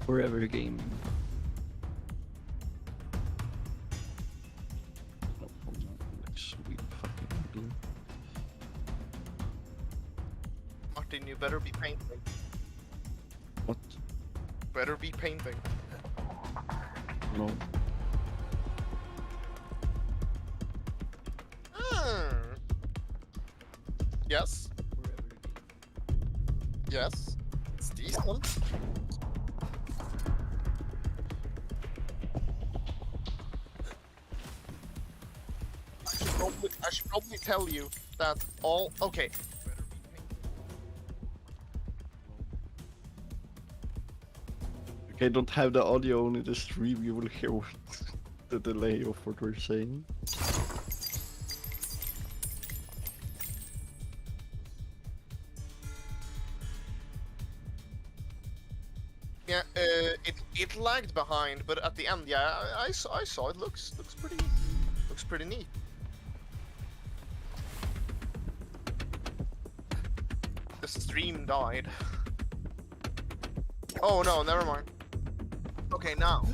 Forever game. Oh, like sweet fucking game. Martin, you better be painting. What? Better be painting. No. Yes. Forever game. Yes. It's decent. I should probably tell you that all. Okay. Okay, don't have the audio on the stream, you will hear the delay of what we're saying. Yeah, it lagged behind, but at the end, yeah, I saw it. Looks pretty neat. The stream died. Oh no, never mind. Okay, now.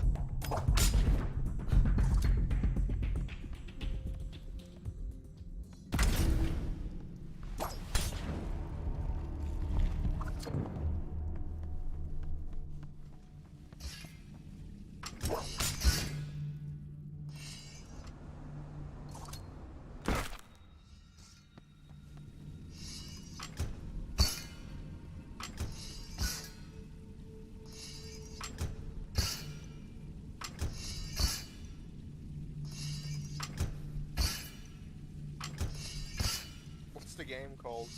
What's the game called?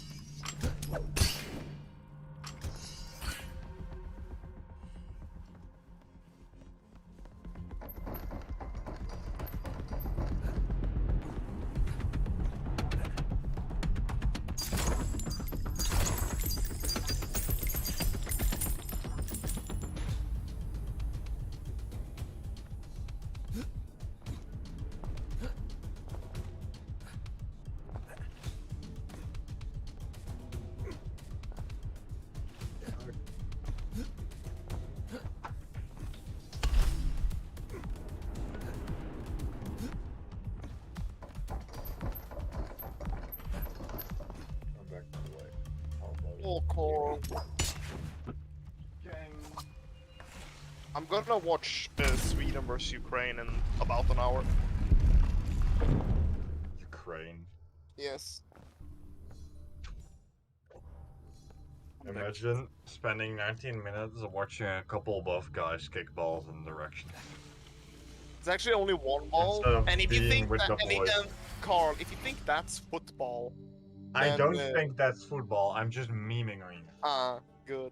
Oh, cool. I'm gonna watch Sweden vs Ukraine in about an hour. Ukraine. Yes. Imagine spending 19 minutes watching a couple of buff guys kick balls in direction. It's actually only one ball, Instead of and if you being think with that, the boys. Carl, if you think that's football, I then, don't think that's football, I'm just memeing on you. Ah, good.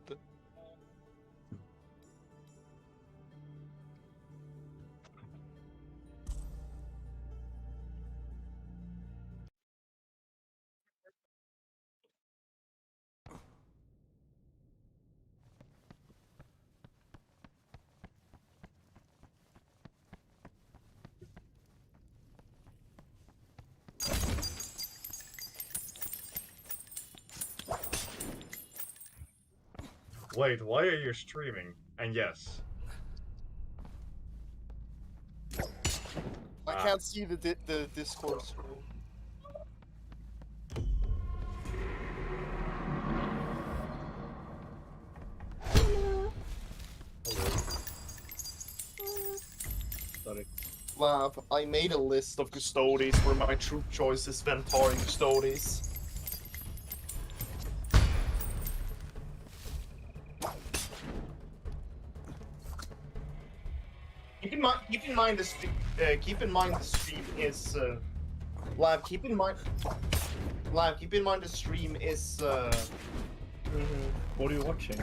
Wait, why are you streaming? And yes. I can't see the Discord screen. Sorry. Lav, I made a list of custodies where my troop choice is Ventari custodies. Keep in mind the stream is Lav, keep in mind the stream is What are you watching?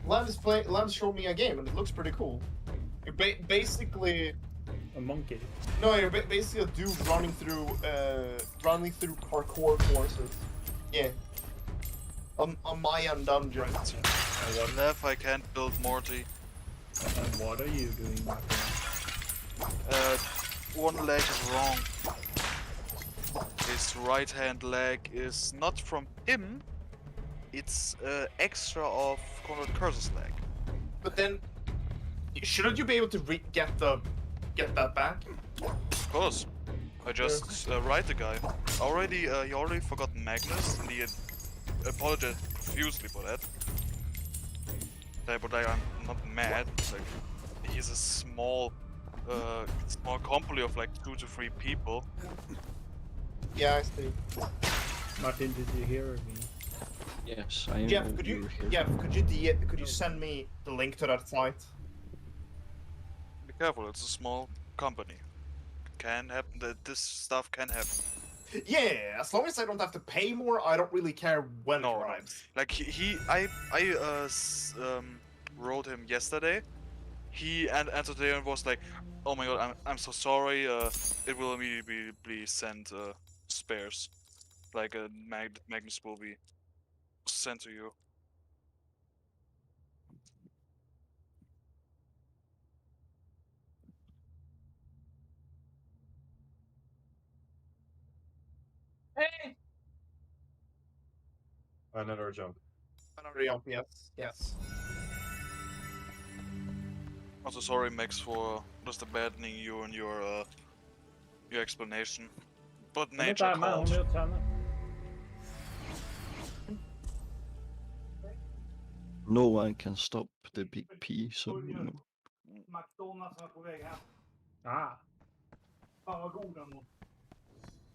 Lav showed me a game and it looks pretty cool. You're basically A monkey. no, you're basically a dude running through parkour courses. Yeah. A Mayan dungeon. Lev, I can't build Morty. And what are you doing, my friend? One leg is wrong. His right hand leg is not from him. It's extra of Conrad Curse's leg. But then shouldn't you be able to get that back? Of course. I just write the guy. He already forgot Magnus, and he apologized profusely for that. But I'm not mad. Like, he's a small company of like 2 to 3 people. Yeah, I see. Martin, did you hear me? Yes, I Jeff, know could you here. could you send me the link to that site? Be careful, it's a small company. Can happen that this stuff can happen. Yeah, as long as I don't have to pay more, I don't really care when No, it no. arrives. Like wrote him yesterday. He answered today and was like, "Oh my god, I'm so sorry. It will immediately be sent spares. Like Magnus will be sent to you." Another jump. Another jump, yes, yes. Also sorry, Max, for just abandoning you and your explanation. But Hon är nature inte hemma, hon called. är ute henne. No one can stop the big P, so you know. McDonalds var på väg hem. Ah, Fan vad god den var.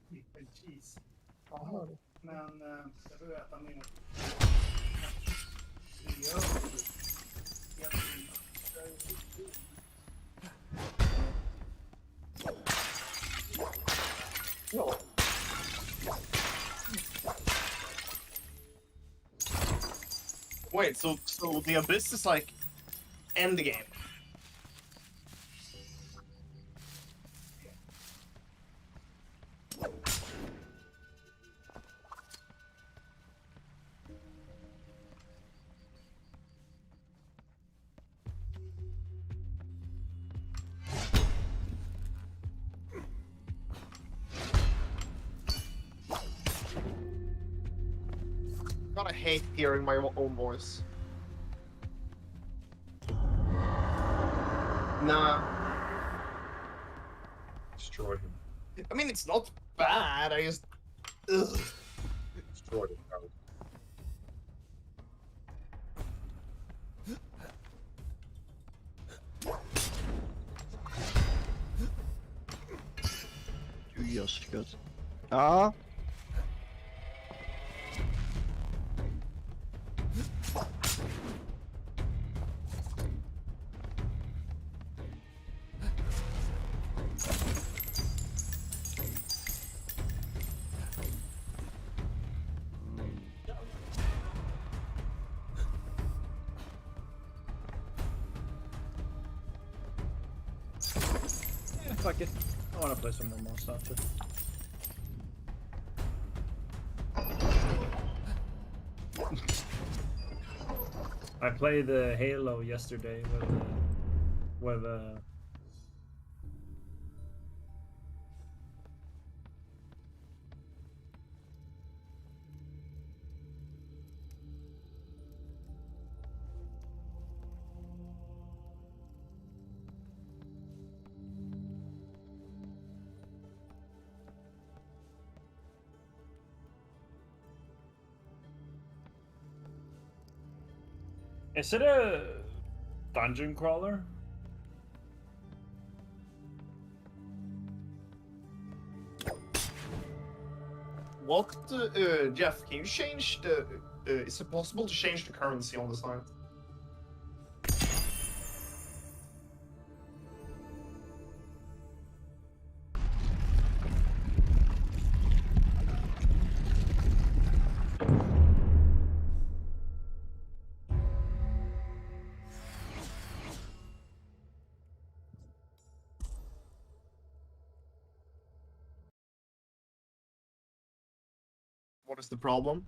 Triple cheese. Men jag behöver äta mer. Det gör det. Wait, so the abyss is like end the game. God, I hate hearing my own voice. Nah. Destroyed him. I mean, it's not bad, I just... Ugh. Destroyed him. You just got. Ah! yeah, fuck it. I wanna play some more Monster Hunter. I played Halo yesterday with Is it a dungeon crawler? What, Jeff, can you change the... is it possible to change the currency on the site? What is the problem?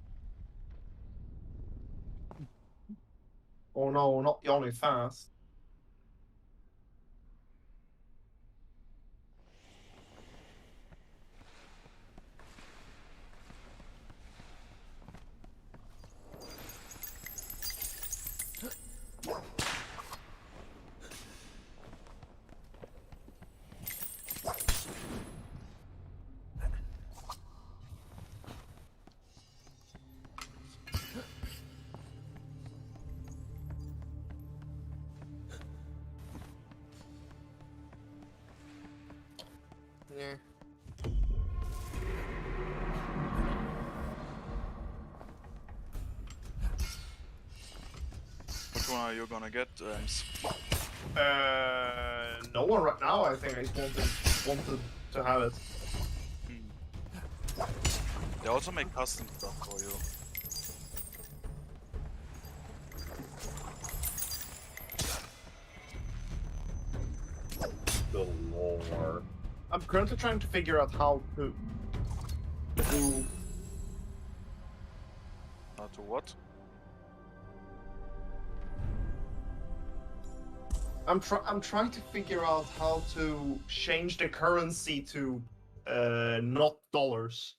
Oh no, not Johnny Fast. Yeah. Which one are you gonna get, No one right now. I think I just wanted to have it. They also make custom stuff for you. The lore. I'm currently trying to figure out how to do. To what? I'm trying to figure out how to change the currency to not dollars.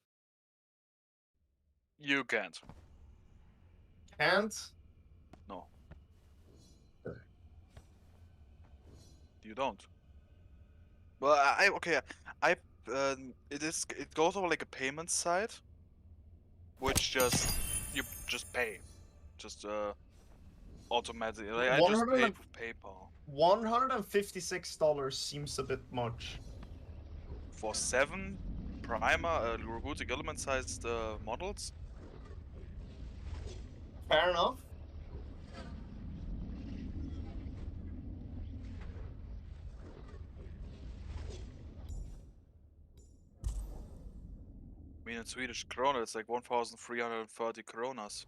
You can't. Can't. No. Okay. You don't. Well, it goes over like a payment site, which you just pay, just automatically. Like I just 100 pay and- with PayPal $156 seems a bit much. for 7 primer robotic element sized models. Fair enough. I mean, in Swedish krona, it's like 1,330 kronas.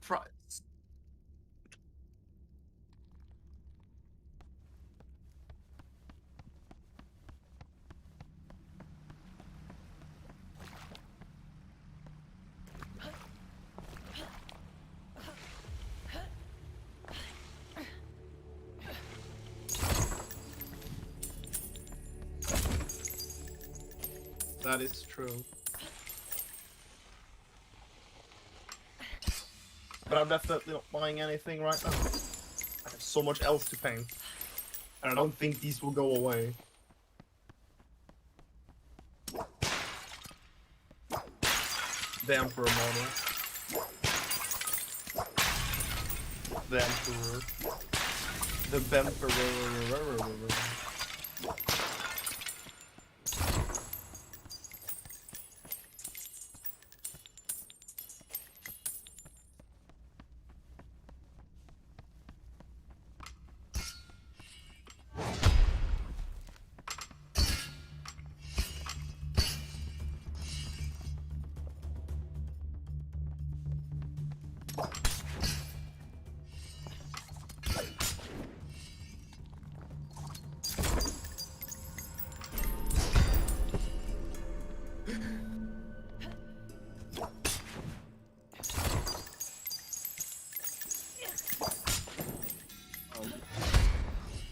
Price. That is true. But I'm definitely not buying anything right now. I have so much else to paint. And I don't think these will go away. The Emperor model. The Emperor. The Emperor.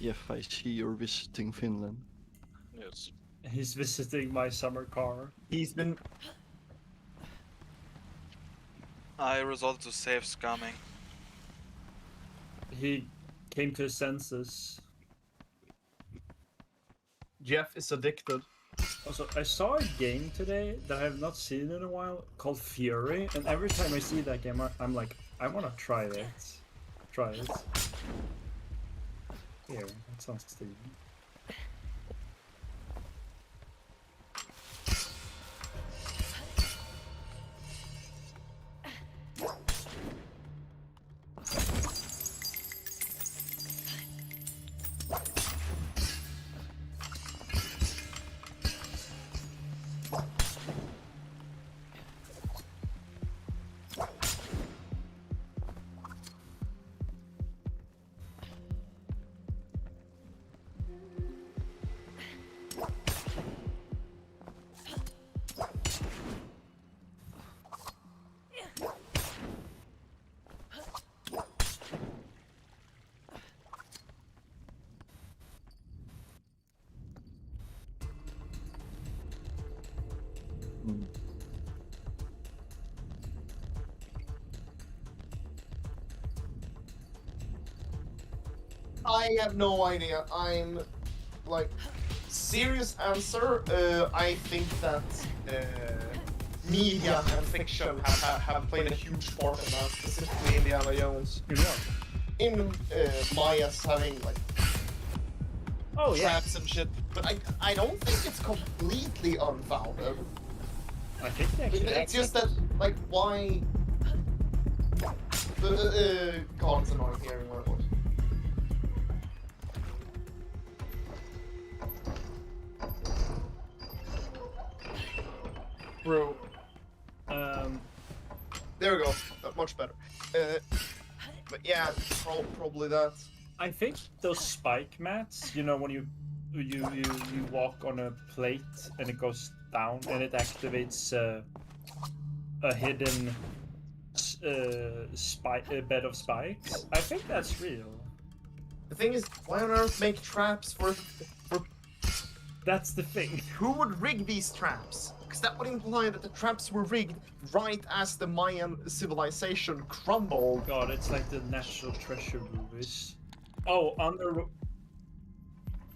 If I see you're visiting Finland. Yes. He's visiting my summer car. He's been. I resorted to safe scamming. He came to his senses. Jeff is addicted. Also, I saw a game today that I have not seen in a while called Fury, and every time I see that game, I'm like, I want to try it. Try it. Here, that sounds stupid. Mm. I have no idea. I'm like serious answer. I think that media and fiction have played a huge part in that, specifically Indiana Jones. In what? in Maya's having like Oh yeah. traps and shit, but I don't think it's completely unfounded. I think they actually. It's just that like why. God, it's annoying hearing my voice. Bro. There we go. Much better. But yeah, probably that. I think those spike mats, you know, when you walk on a plate and it goes down and it activates a hidden bed of spikes. I think that's real. The thing is, why on earth make traps for That's the thing. who would rig these traps? Because that would imply that the traps were rigged right as the Mayan civilization crumbled. God, it's like the National Treasure movies. Oh, under.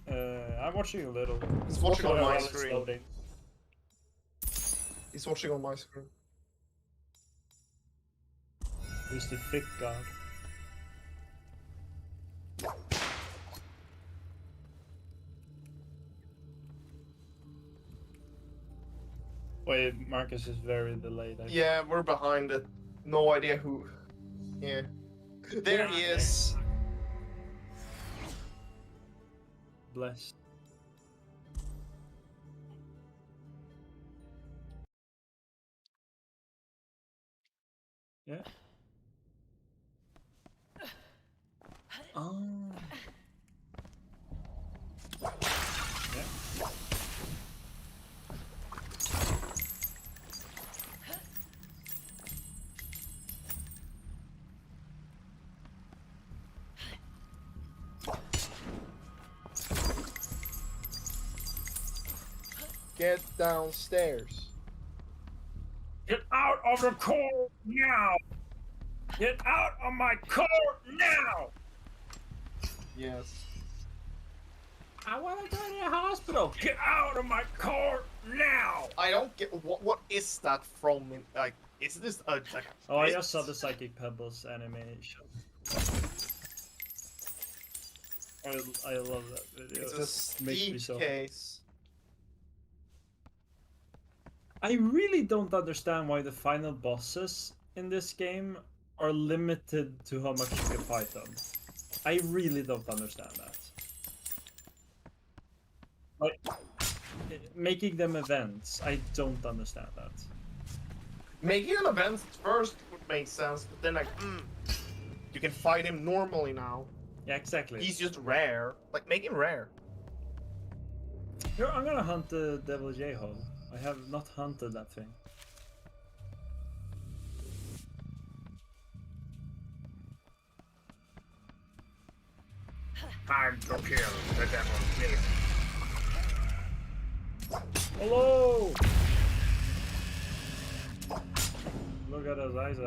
I'm watching a little. He's watching on my While it's screen. loading. He's watching on my screen. Who's the thick god? Wait, Marcus is very delayed. I Yeah, we're behind it. No idea who. Yeah. There he is. Bless. Yeah. Oh. Yeah. Get downstairs. Get out of the car now! Get out of my car now! Yes. I want to go to the hospital. Get out of my car now! I don't get what is that from? Like, is this a like? Oh, I just saw the Psychic Pebbles animation. I love that video. It's a Makes me steep so- case. I really don't understand why the final bosses in this game are limited to how much you can fight them. I really don't understand that. Like, making them events, I don't understand that. Making an event at first would make sense, but then like, you can fight him normally now. Yeah, exactly. He's just rare. Like, make him rare. Here, I'm gonna hunt the Devil J-Hole. I have not hunted that thing. Time to kill the devil king. Hello! Look at his eyes,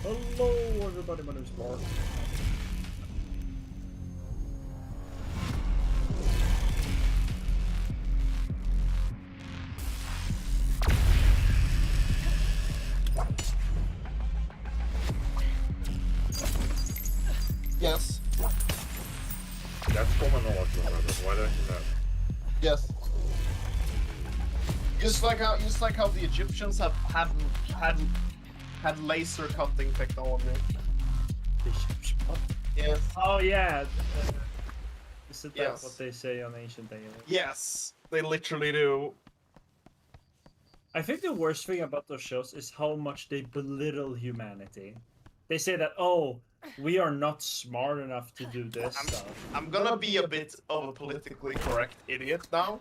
Hello, everybody, my name's Mark. Yes. That's common knowledge, why don't you know? Yes. Just like how the Egyptians had laser cutting technology. Yes. Oh yeah. Isn't that Yes. what they say on ancient aliens? Yes. They literally do. I think the worst thing about those shows is how much they belittle humanity. They say that, oh, we are not smart enough to do this stuff. I'm gonna be a bit of a politically correct idiot now.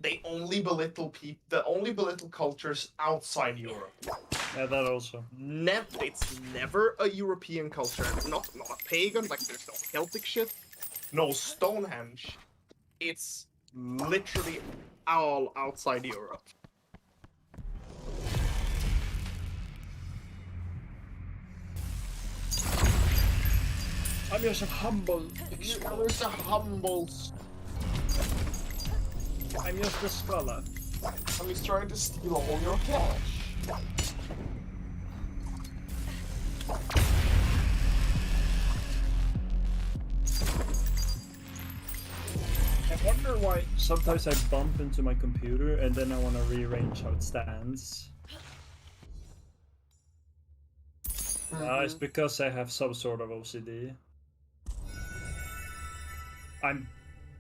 They only belittle cultures outside Europe. Yeah, that also. It's never a European culture. Not a pagan. Like there's no Celtic shit. No Stonehenge. It's literally all outside Europe. I'm just a humble. There's a humble. I'm just a scholar. And he's trying to steal all your cash. why sometimes I bump into my computer and then I want to rearrange how it stands. It's because I have some sort of OCD. I'm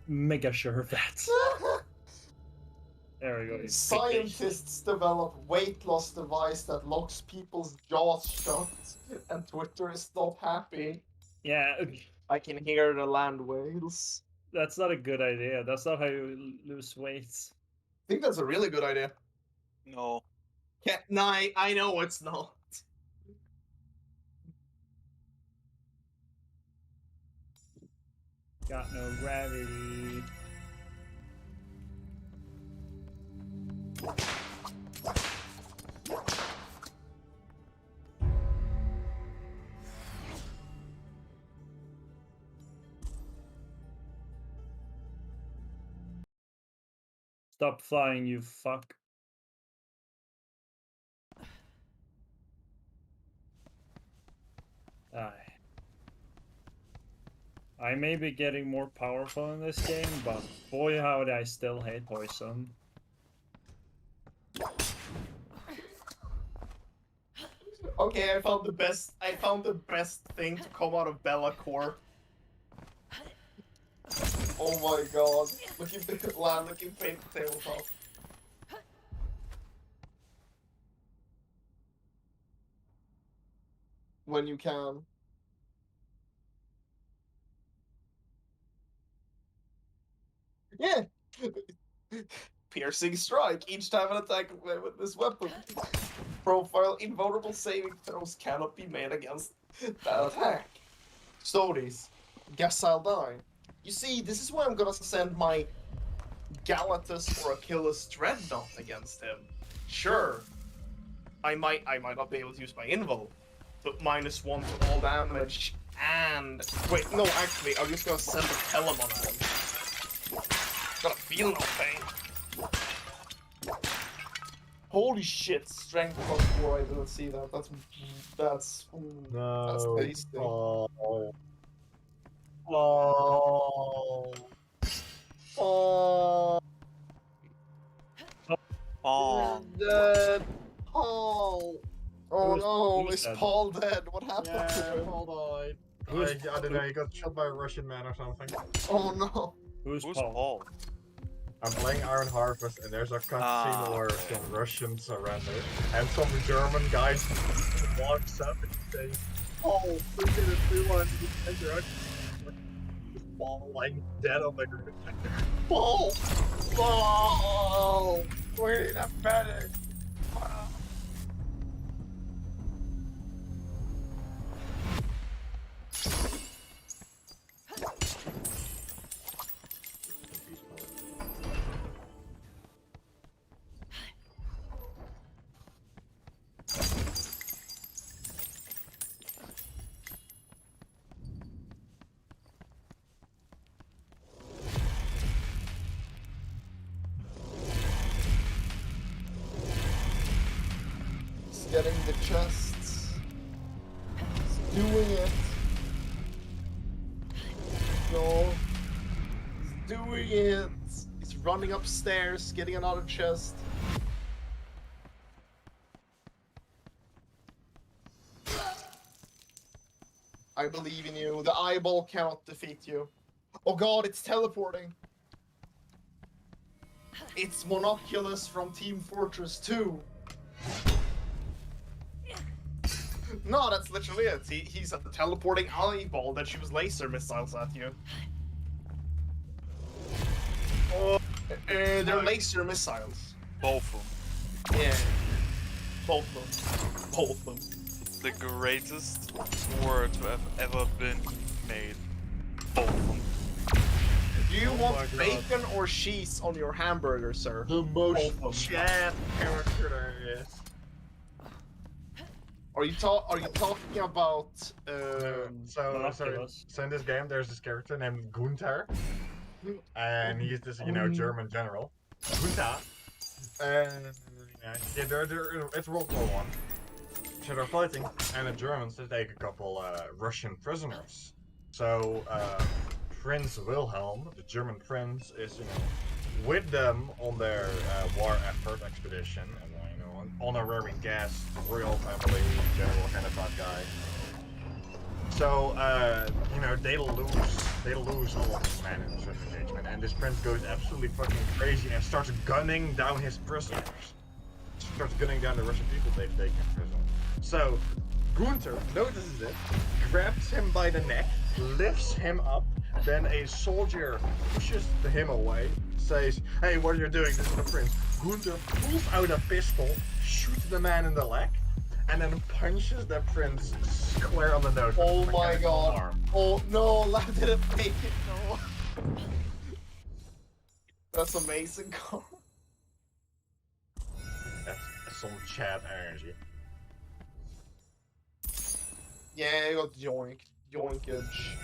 mega sure of that. There we go. Scientists develop weight loss device that locks people's jaws shut, and Twitter is not happy. Yeah, I can hear the land whales. that's not a good idea. That's not how you lose weight. I think that's a really good idea. No. Yeah, no, I know it's not. Got no gravity. Stop flying, you fuck. Die. I may be getting more powerful in this game, but boy howdy, I still hate poison. Okay, I found the best. I found the best thing to come out of Bella Core. Oh my god! Look at the land. Look at paint the tabletop. When you can. Yeah. Piercing strike. Each time an attack with this weapon. Profile invulnerable saving throws cannot be made against that attack. Stories. Guess I'll die. You see, this is why I'm gonna send my Galatus or Achilles Dreadnought against him. Sure. I might not be able to use my invul, but -1 to all damage and wait, no, actually, I'm just gonna send a Pelham on him. Gotta feel no pain. Holy shit, strength +4, I didn't see that. That's tasty. Oh. Oh. Oh. Oh. Dead. Paul. Oh no, who's is dead? Paul dead? What happened Yeah, to him? hold on. Who's I don't know, he got shot by a Russian man or something. Oh no. Who's Who's Paul? Paul? I'm playing Iron Harvest and there's a cutscene Ah, where okay. some Russians surrender and some German guy walks up and says, "Oh, we didn't realize we had your Paul lying dead on the ground." Paul! Paul! We need a medic! He's getting the chests. He's doing it. No. He's doing it. He's running upstairs, getting another chest. I believe in you. The eyeball cannot defeat you. Oh god, it's teleporting. It's Monoculus from Team Fortress 2. No, that's literally it. He's a teleporting eyeball that shoots laser missiles at you. Oh, they're laser missiles. Both of them. Yeah. Both of them. Both of them. The greatest word to have ever been made. Both of them. Do you Oh want my God. bacon or cheese on your hamburger, sir? The Both most of them. chat character there is. Are you talking about So in this game there's this character named Gunther, and he's this German general. Gunther. And it's World War One. So they're fighting, and the Germans they take a couple Russian prisoners. So Prince Wilhelm, the German prince, is with them on their war effort expedition, and an honorary guest, royal family, general kind of bad guy. So they lose all of his men in this engagement, and this prince goes absolutely fucking crazy and starts gunning down his prisoners. Starts gunning down the Russian people they've taken in prison. So Gunther notices it, grabs him by the neck, lifts him up, then a soldier pushes him away, says, "Hey, what are you doing? This is the prince." Gunther pulls out a pistol, shoots the man in the leg, and then punches the prince square on the nose. Oh with a my mechanical god. arm. Oh no, Lab didn't make it, no. That's amazing, Carl. That's some chat energy. Yeah, you got yoinkage.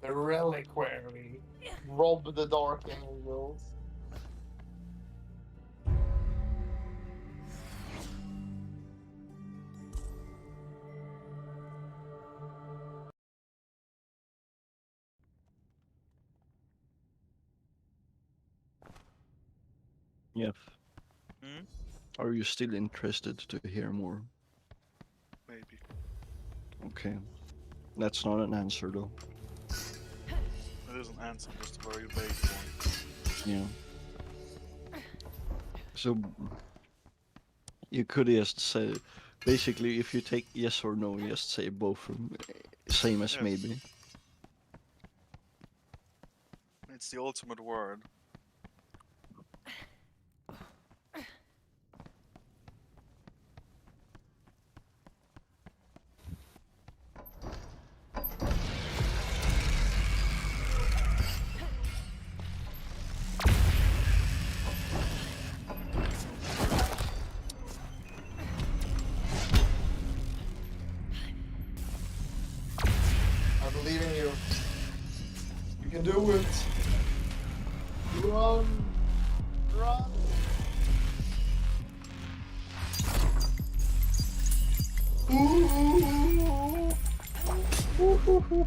The reliquary. Rob the Dark Angels. Yes. Hmm? Are you still interested to hear more? Maybe. Okay. That's not an answer though. It is an answer, just a very vague one. Yeah. So you could just say, basically, if you take yes or no, just say both, same as Yes. maybe. It's the ultimate word. I believe in you. You can do it. Run. Run. Ooh. Ooh.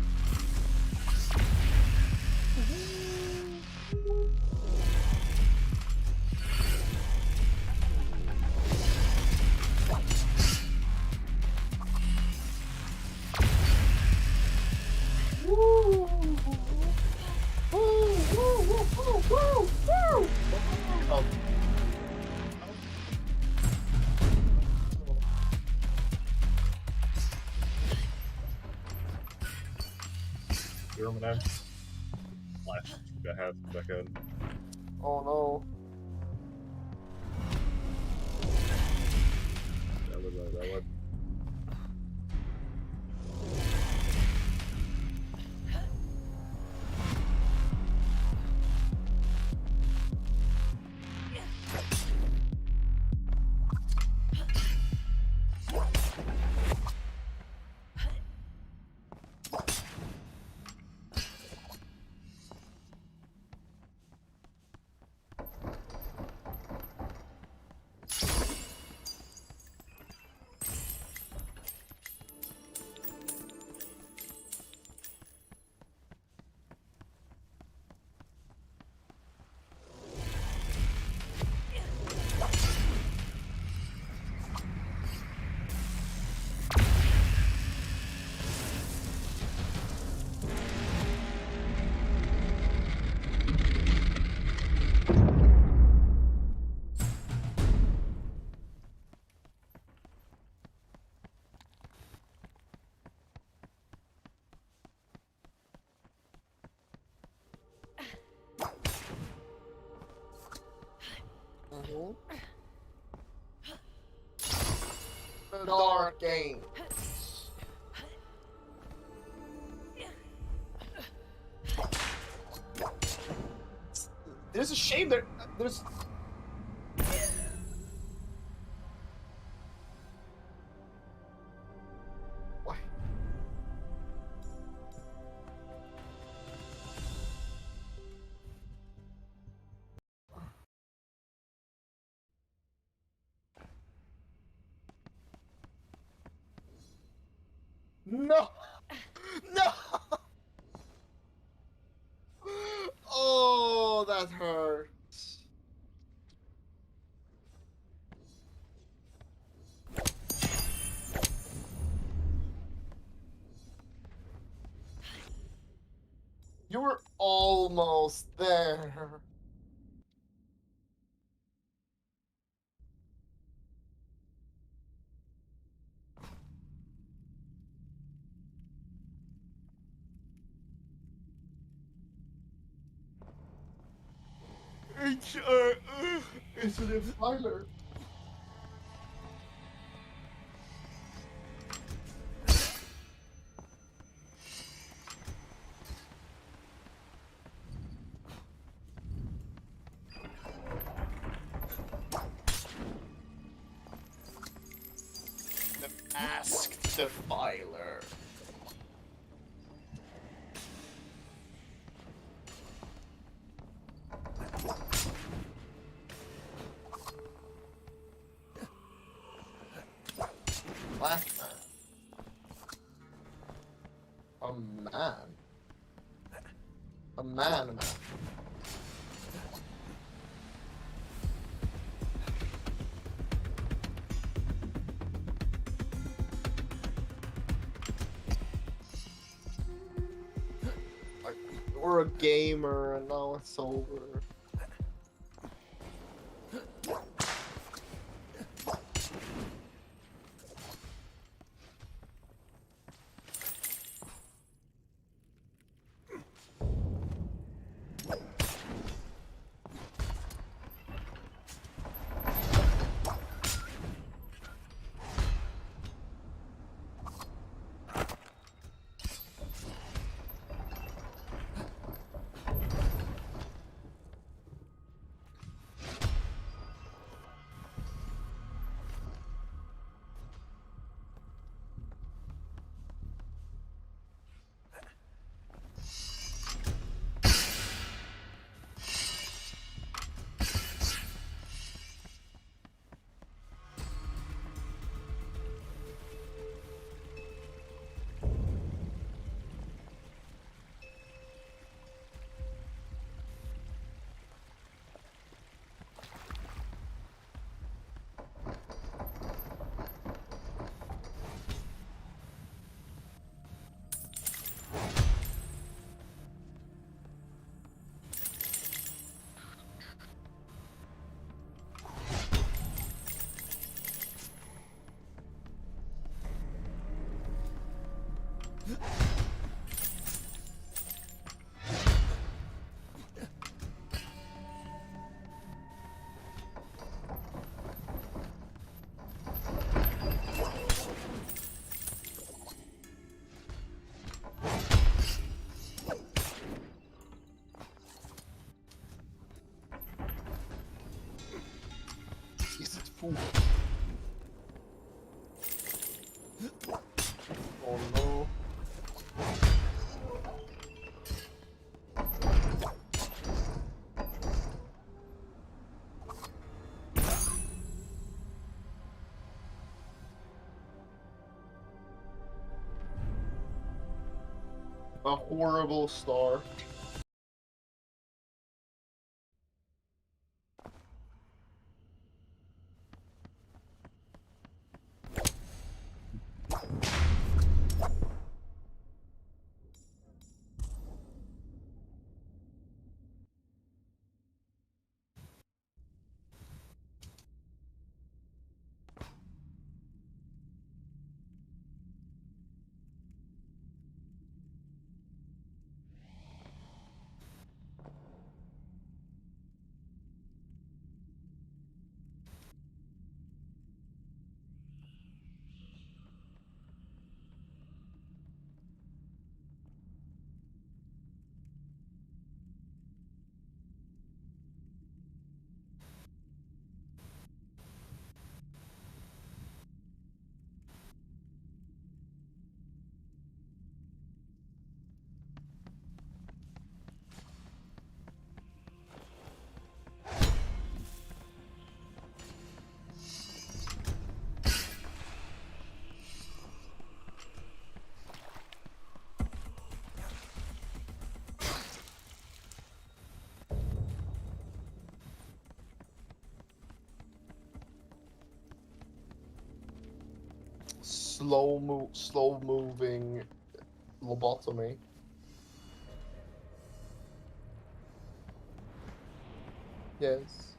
Oh. German end. Flash the head back in. Oh no. That would. The Dark Game. There's a shame there's. Why? No! No! Oh, that hurts. You were almost there. It's a defiler. The masked defiler. Black man. A man. A man. Like, you're a gamer and now it's over. Jesus, fool. Oh no. A horrible start. slow moving lobotomy. Yes.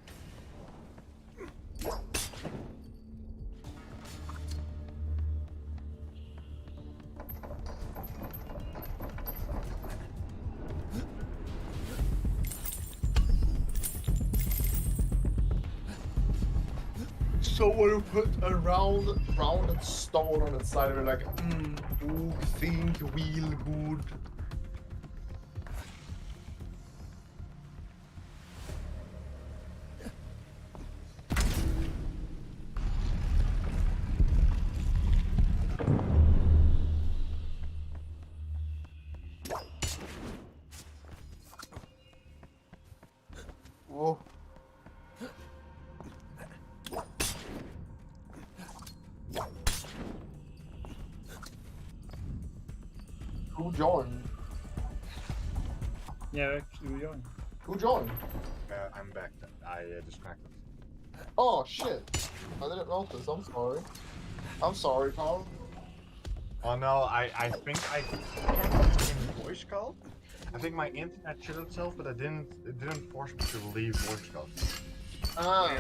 So when you put a rounded stone on its side, you're like, think wheel good. Whoa. Who joined? Yeah, actually, we joined. Who joined? I'm back. I distracted. Oh shit! I didn't notice. I'm sorry. I'm sorry, Carl. Oh no, I think I can't in voice call. I think my internet shut itself, but it didn't force me to leave voice call. Ah.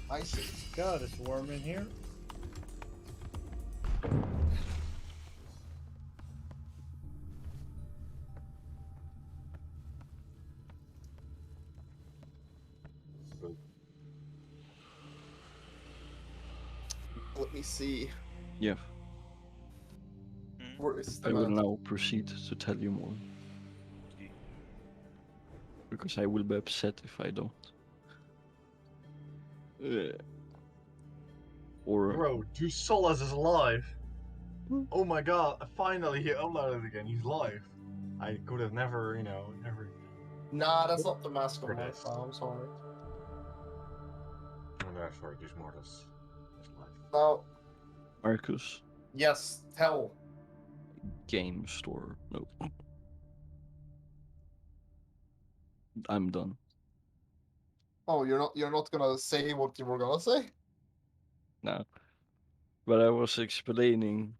I see. God, it's warm in here. Let me see. Yeah, Where is the I will man? now proceed to tell you more. Because I will be upset if I don't. Or Bro, Two Solas is live. Oh my god, finally he uploaded again. He's live. I could have never, never. Nah, that's not the mask of Here it my is. file. I'm sorry. Oh no, sorry, there's more. That's live. Now, Marcus, yes, tell. game store. No. I'm done. Oh, you're not gonna say what you were gonna say? No. But I was explaining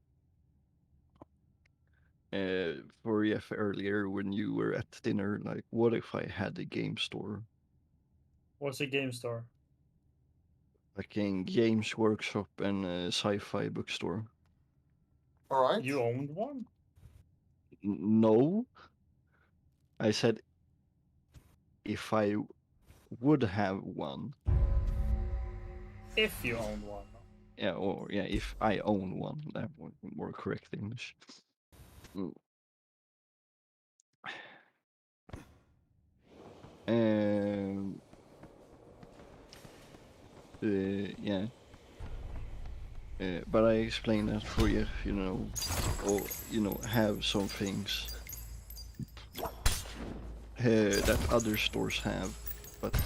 for Jeff earlier when you were at dinner, like, what if I had a game store? What's a game store? Like a games workshop and a sci-fi bookstore. All right. You owned one? No. I said if I would have one. If you owned one. Yeah, or yeah, if I own one, that would be more correct English. Um, yeah. But I explained that for you, or have some things that other stores have, but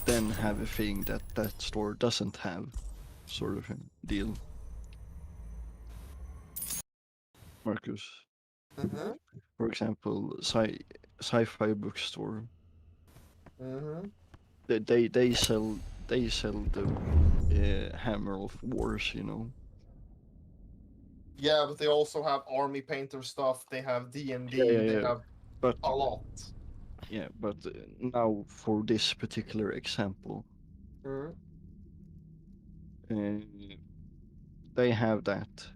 then have a thing that that store doesn't have, sort of a deal. Marcus, Mm-hmm. for example, sci-fi bookstore. Mm-hmm. They sell the Hammer of Wars, Yeah, but they also have army painter stuff. They have D&D. Yeah. They have But a lot. yeah, but now for this particular example, Mm-hmm. they have that,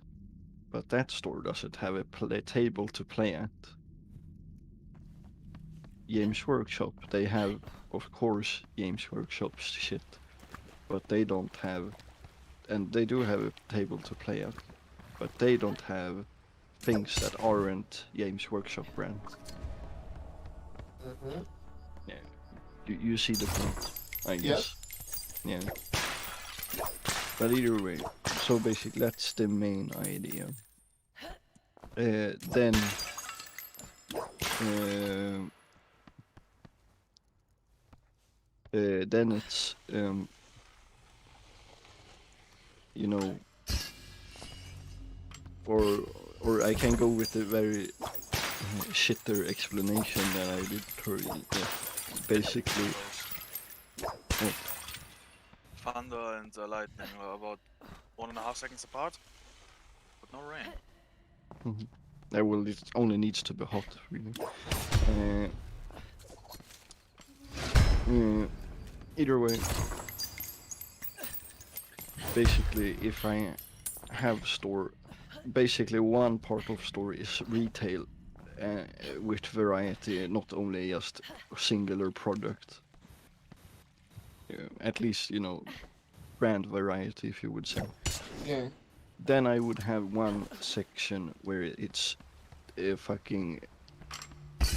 but that store doesn't have a table to play at. Games Workshop, they have, of course, Games Workshop shit, but they don't have, and they do have a table to play at, but they don't have things that aren't Games Workshop brand. Mm-hmm. Yeah, you see the point, I guess. Yeah. But either way, so basically that's the main idea. Then it's or I can go with a very shitter explanation that I did for basically. Thunder thunder and lightning are about 1.5 seconds apart, but no rain. Well, it only needs to be hot, really. Either way, basically, if I have store, basically one part of store is retail, with variety, not only just a singular product. At least, brand variety, if you would say. Yeah. Then I would have one section where it's a fucking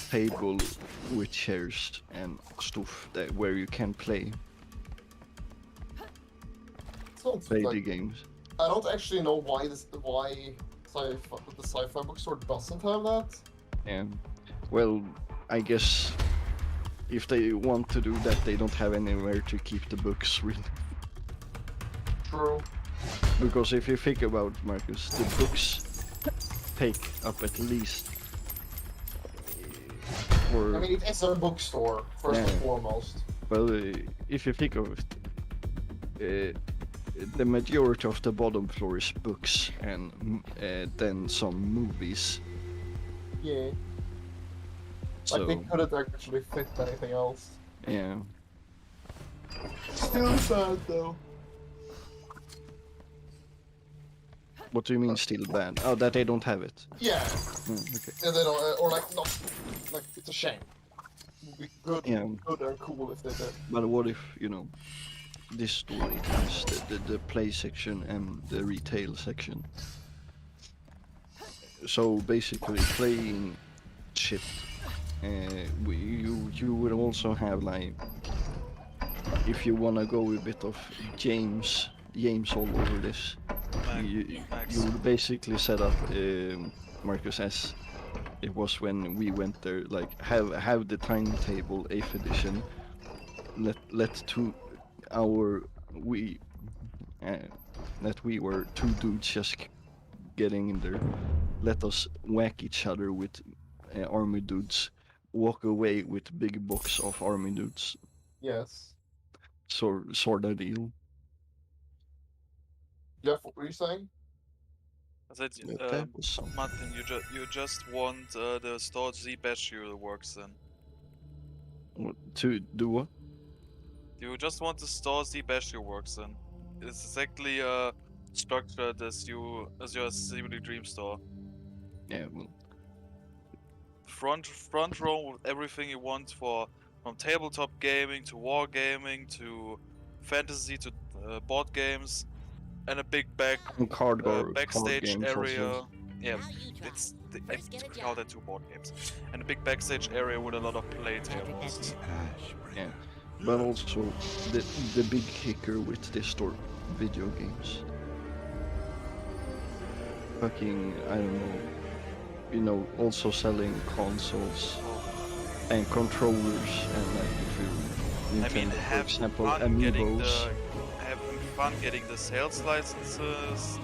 table with chairs and stuff where you can play Sounds the like, games. I don't actually know why the sci-fi bookstore doesn't have that. And well, I guess if they want to do that, they don't have anywhere to keep the books, really. True. Because if you think about Marcus, the books take up at least. Or, I mean, it is a bookstore first and Yeah. foremost. well, if you think of it, the majority of the bottom floor is books and then some movies. Yeah. So Like they couldn't actually fit anything else. yeah, Still sad though. what do you mean still bad? Oh, that they don't have it. Yeah. Okay. And they don't, or like not, like it's a shame. It would be good, Yeah. good and cool if they did. But what if, this store it has the play section and the retail section. So basically playing shit, you would also have like, if you wanna go a bit of James all over this, you would basically set up Marcus S. It was when we went there, like have the timetable 8th edition. Let that we were two dudes just getting in there. Let us whack each other with army dudes. Walk away with big box of army dudes. Yes. Sort of deal. Jeff, what were you saying? I said, That was some. Martin, you just want the store Z Bestial works then. To do what? You just want the store Z Bestial works then. It's exactly structured as your Simony Dream store. Yeah, well, Front row with everything you want from tabletop gaming to wargaming to fantasy to board games, and a big and card backstage games area. also. Yeah, I count that 2 board games, and a big backstage area with a lot of play tables. Yeah, but also the big kicker with this store, video games. Fucking, I don't know, also selling consoles and controllers and like if you Nintendo, for example, amiibos. Having fun getting the sales licenses,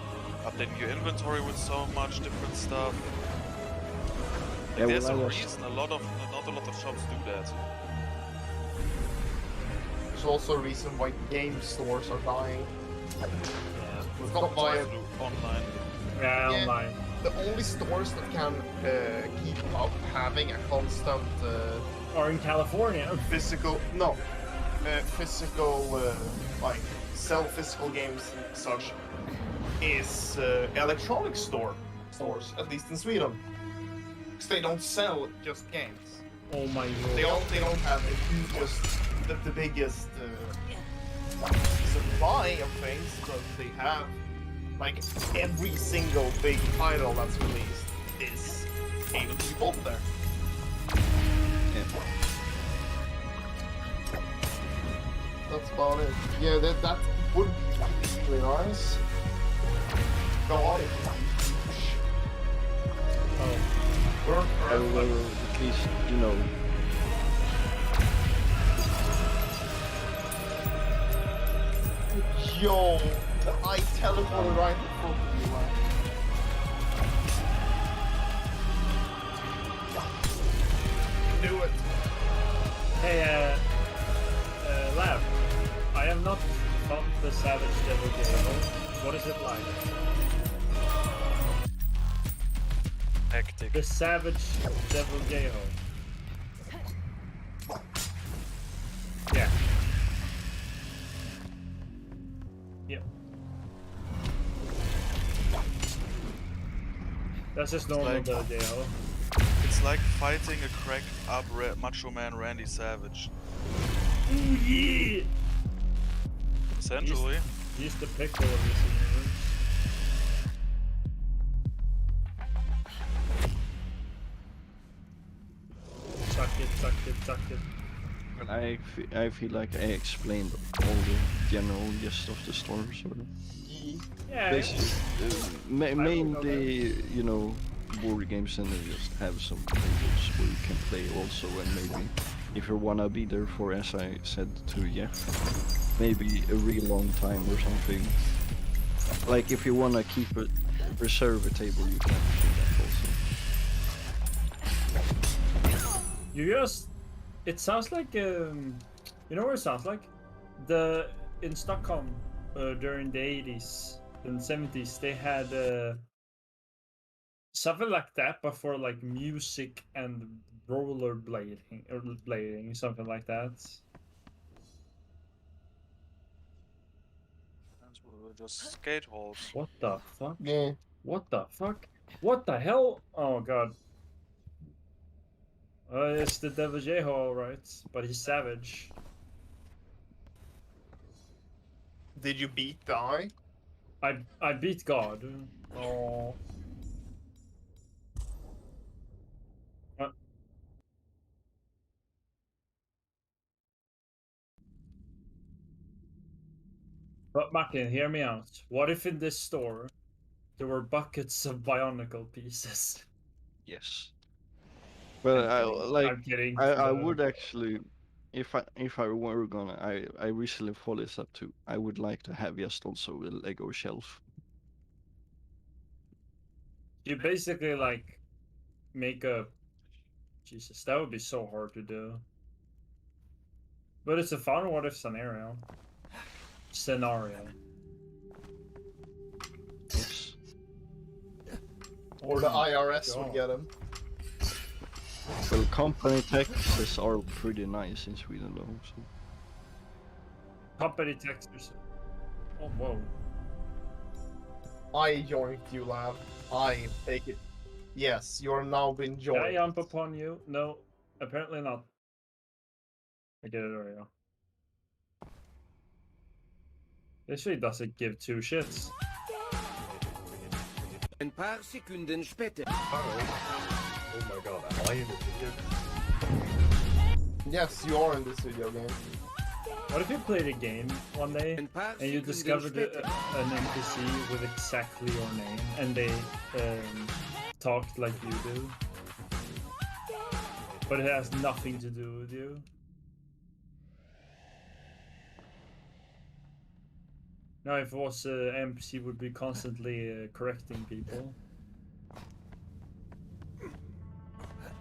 updating your inventory with so much different stuff. Like, Yeah, there's well, a I just- reason not a lot of shops do that. There's also a reason why game stores are dying. Yeah, It's not via online. Yeah, Yeah. online. the only stores that can keep up having a constant Or in California. physical like sell physical games and such is electronic stores, at least in Sweden, because they don't sell just games. Oh my They god. don't have the biggest supply of things, but they have like every single big title that's released is able to be bought there. Yeah. That's about it. Yeah, that would be really nice. God, Oh. work Well, at least, Yo, I teleported right in front of you, man. Do it. Hey, Lab. I have not Hunt the Savage Devil Gale. What is it like? Hectic. The Savage Devil Gale. Yeah. Yep. That's just normal like- Devil Gale. It's like fighting a cracked up Macho Man Randy Savage. Ooh yeah! Essentially. He's the pickle of this universe. Suck it, suck it, suck it. But I feel like I explained all the general gist of the story, sort of. Yeah. Basically, mainly, you know, board games, and they just have some tables where you can play also, and maybe if you wanna be there for, as I said to Jeff, maybe a real long time or something. Like if you wanna keep it, reserve a table, you can do that also. You just. It sounds like. You know what it sounds like? In Stockholm during the 80s and 70s, they had something like that, but for like music and rollerblading, something like that. Just skate halls. What the fuck? Yeah. What the fuck? What the hell? Oh god. It's the Devil Jeho, alright, but he's savage. Did you beat the eye? I beat God. Oh. But Martin, hear me out. What if in this store there were buckets of Bionicle pieces? Yes. But I'm kidding. I No. would actually, if I were gonna, I recently followed this up too. I would like to have just also a Lego shelf. You basically like make a. Jesus, that would be so hard to do. But it's a fun what if scenario. Yes. Or the IRS God. would get him. Well, company taxes are pretty nice in Sweden though. So. Company textures. Oh whoa. I joined you, Lav. I take it. Yes, you are now been Can I joined. jump upon you? No, apparently not. I get it already. This really doesn't give two shits. Een paar seconden später. Oh my god, am I in this video? Yes, you are in this video game. What if you played a game one day Een paar and you seconden discovered später. an NPC with exactly your name and they talked like you do? But it has nothing to do with you. Now, if it was NPC would be constantly correcting people.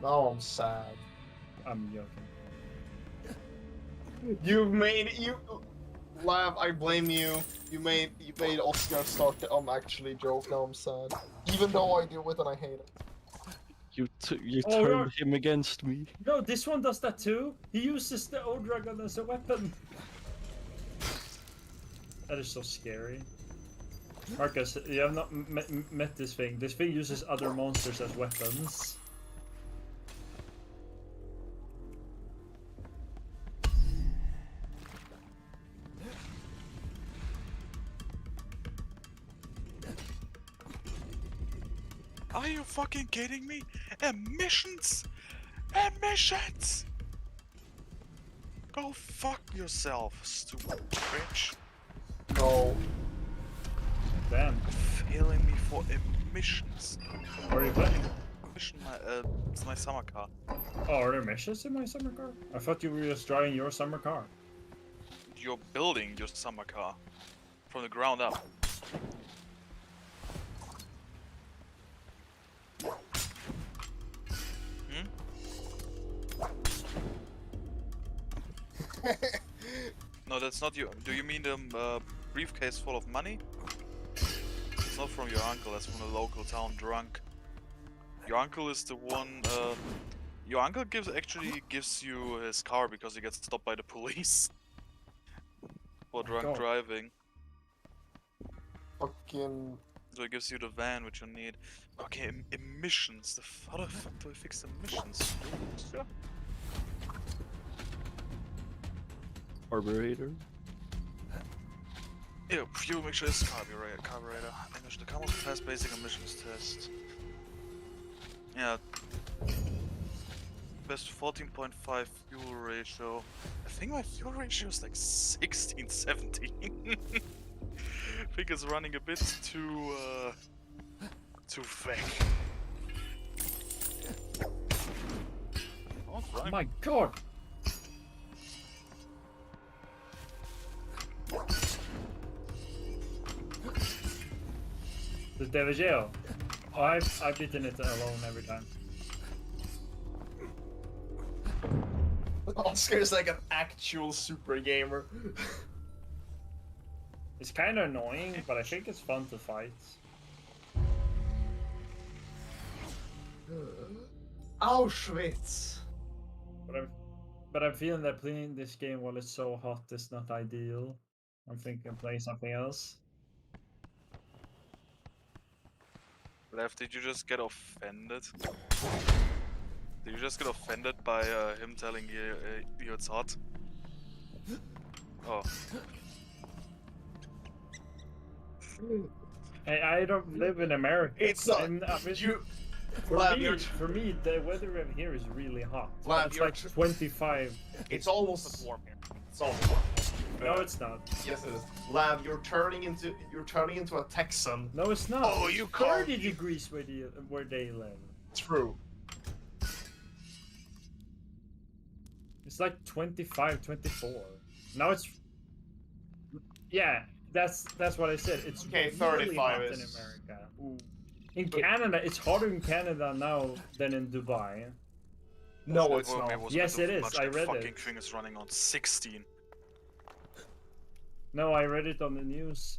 Now I'm sad. I'm joking. Lav, I blame you. You made Oscar start to actually joke. Now I'm sad. Even though I do it and I hate it. You Oh, turned him against me. No, this one does that too. He uses the old dragon as a weapon. That is so scary. Marcus, you have not met this thing. This thing uses other monsters as weapons. Are you fucking kidding me? Emissions! Emissions! Go fuck yourself, stupid bitch. No. Damn. Failing me for emissions. What are you playing? Mission it's my summer car. Oh, are there missions in my summer car? I thought you were just driving your summer car. You're building your summer car from the ground up. No, that's not you. Do you mean the briefcase full of money? It's not from your uncle, that's from the local town drunk. Your uncle is the one, your uncle actually gives you his car because he gets stopped by the police. For drunk God. driving. Fucking. So he gives you the van which you need. Okay, emissions. How the fuck do I fix emissions? Sure. Carburetor. Yeah, fuel mixture is carburetor. English, the car must pass basic emissions test. Yeah. Best 14.5 fuel ratio. I think my fuel ratio is like 16, 17. I think it's running a bit too vague. Oh, it's Oh running. my god! The Devil Jail. Oh, I've beaten it alone every time. Oscar is like an actual super gamer. It's kind of annoying, but I think it's fun to fight. Auschwitz. But I'm feeling that playing this game while it's so hot is not ideal. I'm thinking playing something else. Lev, did you just get offended? Did you just get offended by him telling you it's hot? Oh. I don't live in America. It's not. For Flav, me, you're- for me, the weather over here is really hot. Flav, It's you're like tr- 25. It's almost as warm here. It's almost warm. No, it's not. Yes, it is. Lab, you're turning into a Texan. No, it's not. Oh, It's you 30 can't- degrees where they live. True. It's like 25, 24. Now it's. Yeah, that's what I said. It's Okay, really 35 hot in is- America. In Canada, it's hotter in Canada now than in Dubai. No, it's Well, not. maybe was a Yes, bit it of is. much, I that read fucking it. thing is running on 16. No, I read it on the news.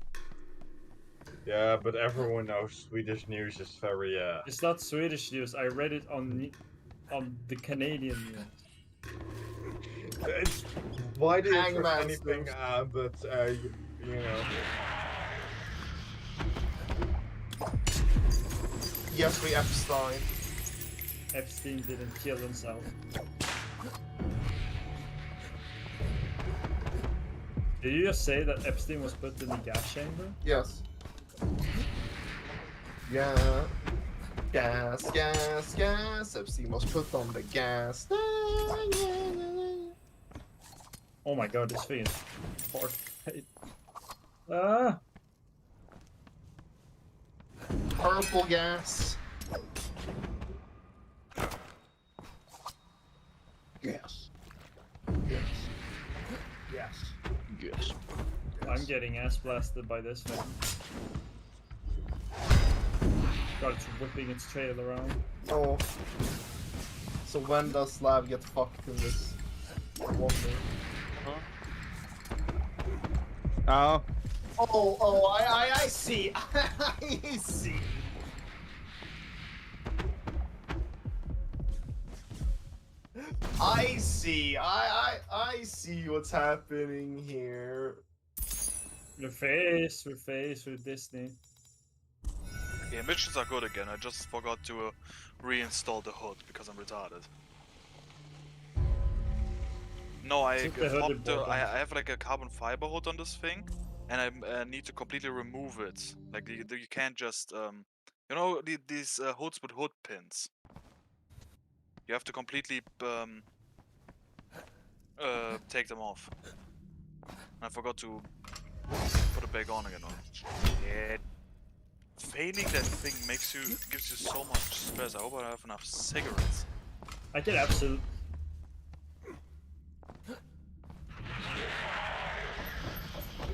Yeah, but everyone knows Swedish news is very It's not Swedish news. I read it on the Canadian news. It's, why do you trust Hangman's anything news. but you know? Jeffrey Epstein. Epstein didn't kill himself. Did you just say that Epstein was put in the gas chamber? Yes. Yeah. Gas, gas, gas. Epstein was put on the gas. Oh my god, this thing is hard. Ah! Purple gas. Yes. Yes. Yes. Yes. I'm getting ass blasted by this thing. God, it's whipping its tail around. Oh. So when does Slav get fucked in this? Wonder. Oh, Oh, I see. I see. I see. I see what's happening here. We're faced with Disney. Yeah, missions are good again. I just forgot to reinstall the hood because I'm retarded. No, I Took the hood popped important. I have like a carbon fiber hood on this thing, and I need to completely remove it. Like you can't just you know these hoods with hood pins. You have to completely take them off. I forgot to put it back on again. Yeah. Failing that thing gives you so much stress. I hope I have enough cigarettes. I can absolutely.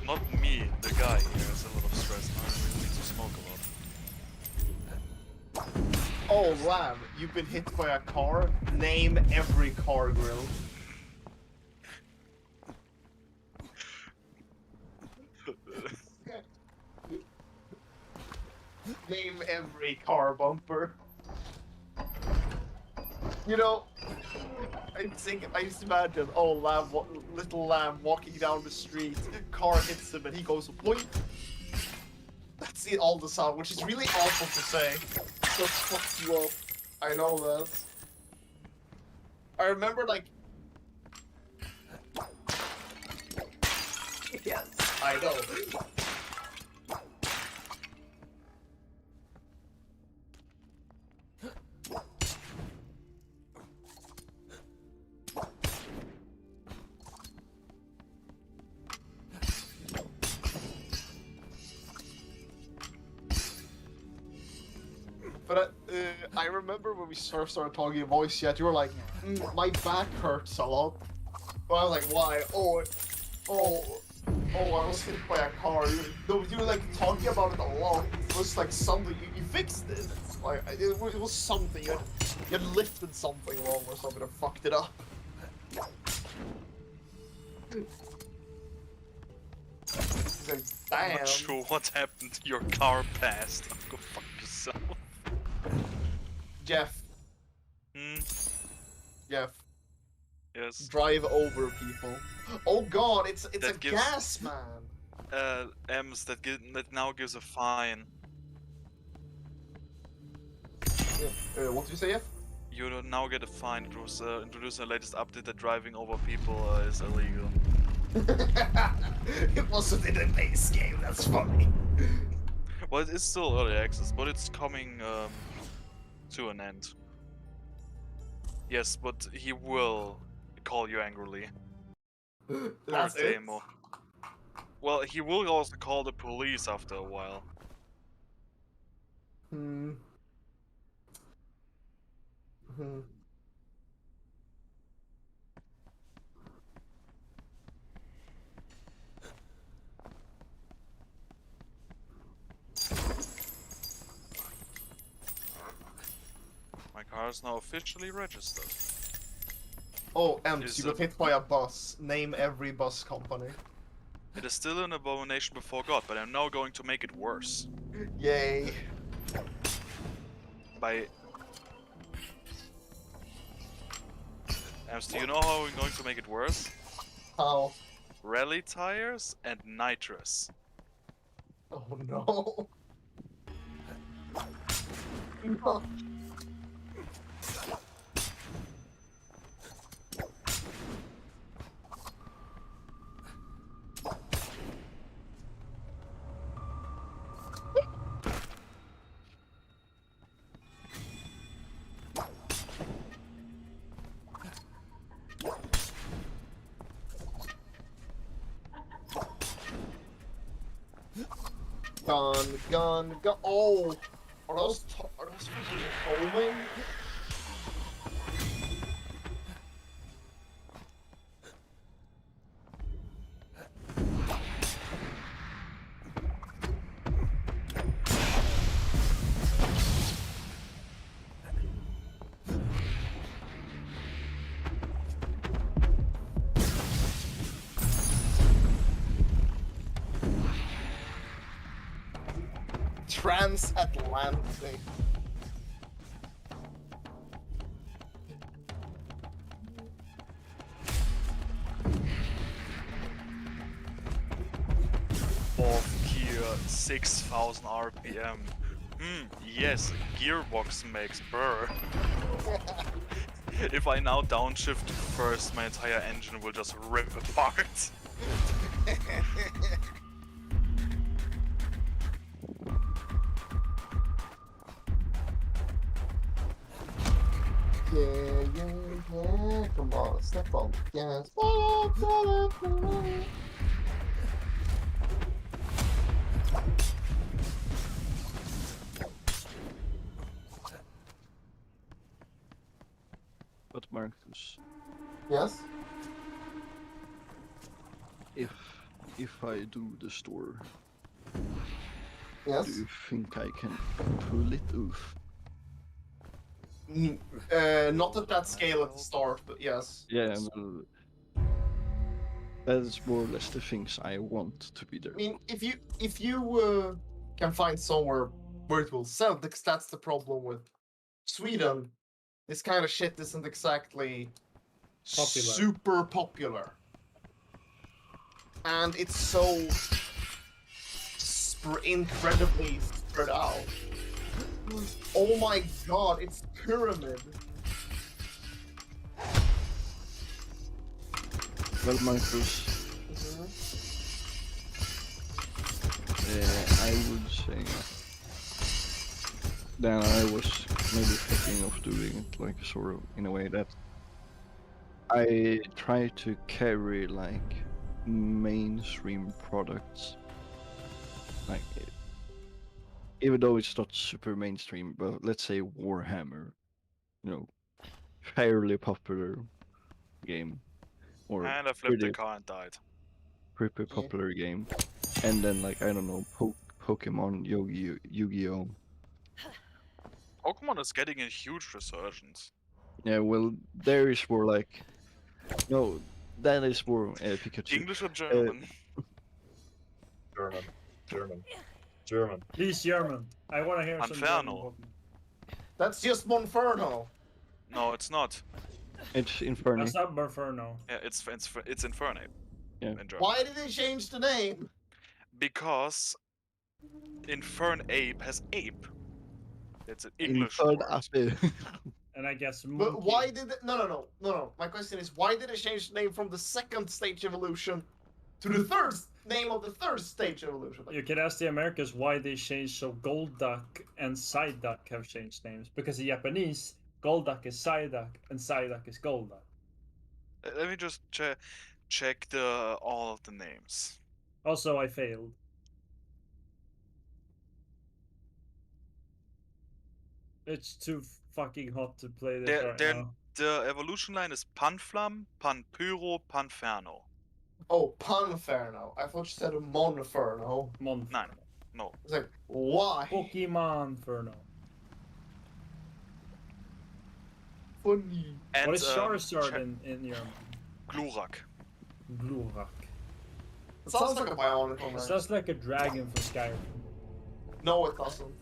Not me, the guy here has a lot of stress now. I really need to smoke a lot. Oh, Lav, you've been hit by a car. Name every car grill. Name every car bumper. You know, I just imagine, oh, little lamb walking down the street, car hits him, and he goes, boing. That's it, all the sound, which is really awful to say. So fuck you up. I know that. I remember, like... Yes, I know. But I remember when we first started talking in voice chat, you were like, my back hurts a lot. But I was like, why? I was hit by a car. You were like talking about it a lot. It was like something, you fixed it. Like, it was something, you had lifted something wrong or something that fucked it up. It's like, I'm damn. not sure what happened. Your car passed. Go fuck yourself. Jeff, Yes. drive over people. Oh god, it's That a gives- gas man. M's that now gives a fine. What did you say, Jeff? You now get a fine. It was introduced in the latest update that driving over people is illegal. It wasn't in the base game, that's funny. Well, it is still early access, but it's coming to an end. Yes, but he will call you angrily. That's Poor it. Demo. Well, he will also call the police after a while. Hmm. My car is now officially registered. Oh, Ems, Is you got hit by a bus. Name every bus company. It is still an abomination before God, but I'm now going to make it worse. Yay. By... Do you know how I'm going to make it worse? How? Rally tires and nitrous. Oh no. No. Gun. Oh! Are those fucking homing? Transatlantic. Fourth gear, 6,000 RPM. Yes, gearbox makes burr. If I now downshift first, my entire engine will just rip apart. Yeah. Come on, step on the gas. But Marcus, Yes? if I do the store, Yes? do you think I can pull it off? Not at that scale at the start, but yes. Yeah, well, that's more or less the things I want to be there. I mean, if you can find somewhere where it will sell, because that's the problem with Sweden. This kind of shit isn't exactly Popular. super popular. And it's so incredibly spread out. Oh my god, it's Pyramid. Well, Marcus, I would say that I was maybe thinking of doing it like sort of in a way that I try to carry like mainstream products, like even though it's not super mainstream, but let's say Warhammer, you know, fairly popular game or And I flipped the pretty car and died. pretty Yeah. popular game, and then like I don't know, Pokemon, Yu-Gi-Oh. Pokemon is getting a huge resurgence. Yeah, well, there is more like no, that is more Pikachu. English or German? German. German. German. Please, German. I want to hear some German Inferno. Pokemon. That's just Monferno. No, it's not. It's Inferno. That's not Inferno. Yeah, it's Infernape. Yeah. In German. Why did they change the name? Because Infernape has ape. It's an English Infernape. word. And I guess monkey. But why did it... No. My question is, why did it change the name from the second stage evolution to the third name of the third stage evolution? You can ask the Americans why they changed, so Golduck and Psyduck have changed names. Because in Japanese, Golduck is Psyduck and Psyduck is Golduck. Let me just check the all of the names. Also, I failed. It's too fucking hot to play this right now. The evolution line is Panflam, Panpyro, Panferno. Oh, Panferno. I thought you said Monferno. Monferno. No. It's like, why? Pokemon Inferno. Funny. And What is Charizard in your Glurak. Glurak? It sounds like a bionicle It man. sounds like a dragon from Skyrim. No, it doesn't.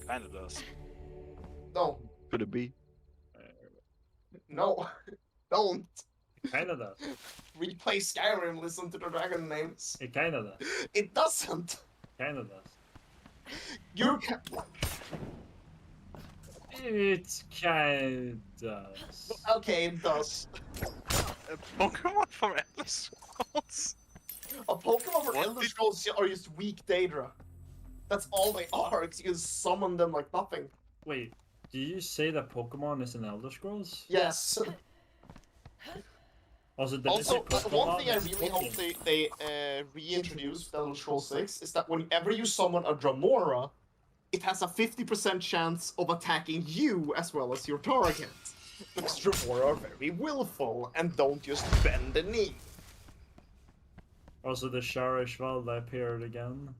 Kinda does. No. Could it be? No. Don't. It kinda does. Replay Skyrim, listen to the dragon names. It kinda does. It doesn't. Kinda does. You It kinda does. Okay, it does. A Pokemon from Elder Scrolls? A Pokemon from What Elder did- Scrolls are just weak Daedra. That's all they are, because you can summon them like nothing. Wait, did you say that Pokemon is in Elder Scrolls? Yes. Also, Also, one thing I really hope they reintroduce with Elder Scrolls 6 is that whenever you summon a Dramora, it has a 50% chance of attacking you as well as your target. Because Dramora are very willful and don't just bend the knee. Also, the Charizard appeared again.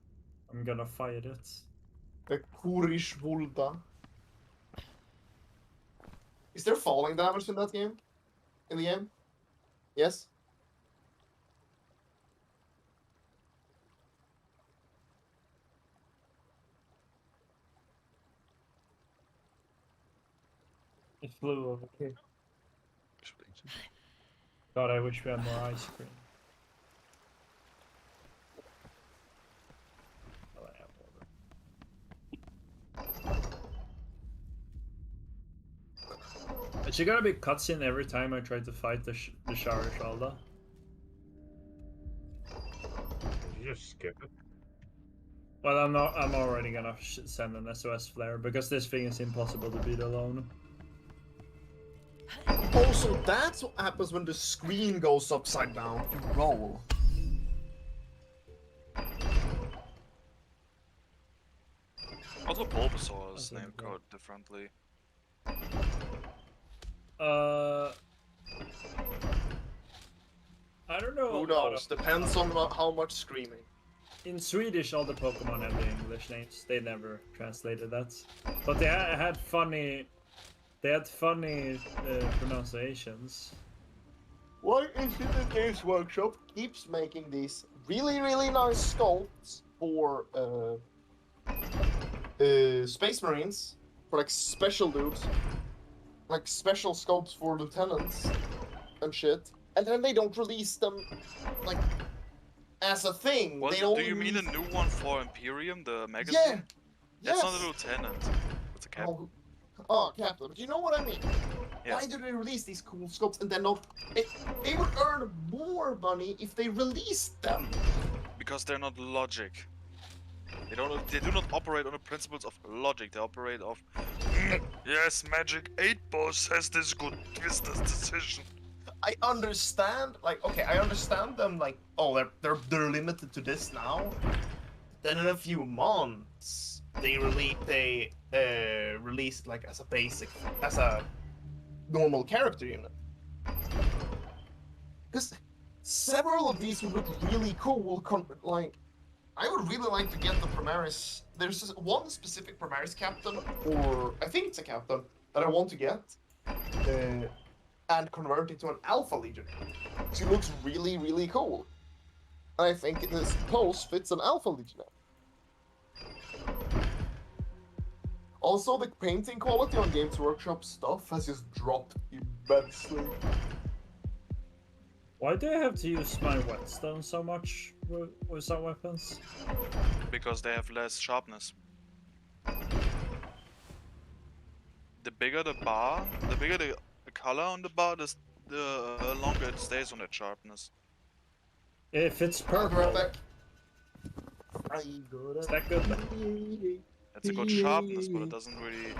I'm gonna fight it. The Kurishvulda. Is there falling damage in that game? In the game? Yes? It flew over here. God, I wish we had more ice cream. Oh, I have water. Is there gonna be cutscene every time I try to fight the Charizard? You just skip it. Well, I'm not. I'm already gonna send an SOS flare because this thing is impossible to beat alone. Also, that's what happens when the screen goes upside down. You roll. Also, Bulbasaur is That's named okay. code differently. I don't know. Who knows? Depends on how much screaming. In Swedish, all the Pokemon have the English names. They never translated that, but they had funny. They had funny pronunciations. Why is it that Games Workshop keeps making these really, really nice sculpts for Space Marines for like special dudes, like special scopes for lieutenants and shit, and then they don't release them like as a thing. What They do only you mean a release... new one for Imperium, the magazine? Yeah. That's Yes. not a lieutenant. That's a captain. Oh, Captain. But you know what I mean? Yeah. Why do they release these cool scopes and then not? They would earn more money if they released them. Because they're not logic. They do not operate on the principles of logic. They operate of yes, Magic 8 boss has this good business decision. I understand, like, okay, I understand them, like, oh, they're limited to this now. Then in a few months, they release it, like, as a basic, as a normal character unit. Because several of these would look really cool. Like, I would really like to get the Primaris. There's just one specific Primaris captain, or I think it's a captain, that I want to get. And convert it to an Alpha Legion. She looks really, really cool. I think this pose fits an Alpha Legionnaire. Also, the painting quality on Games Workshop stuff has just dropped immensely. Why do I have to use my whetstone so much with some weapons? Because they have less sharpness. The bigger the bar, the bigger the color on the bar, the longer it stays on that sharpness. If it's I'll be purple, right back. is that good? It's a good sharpness, but it doesn't really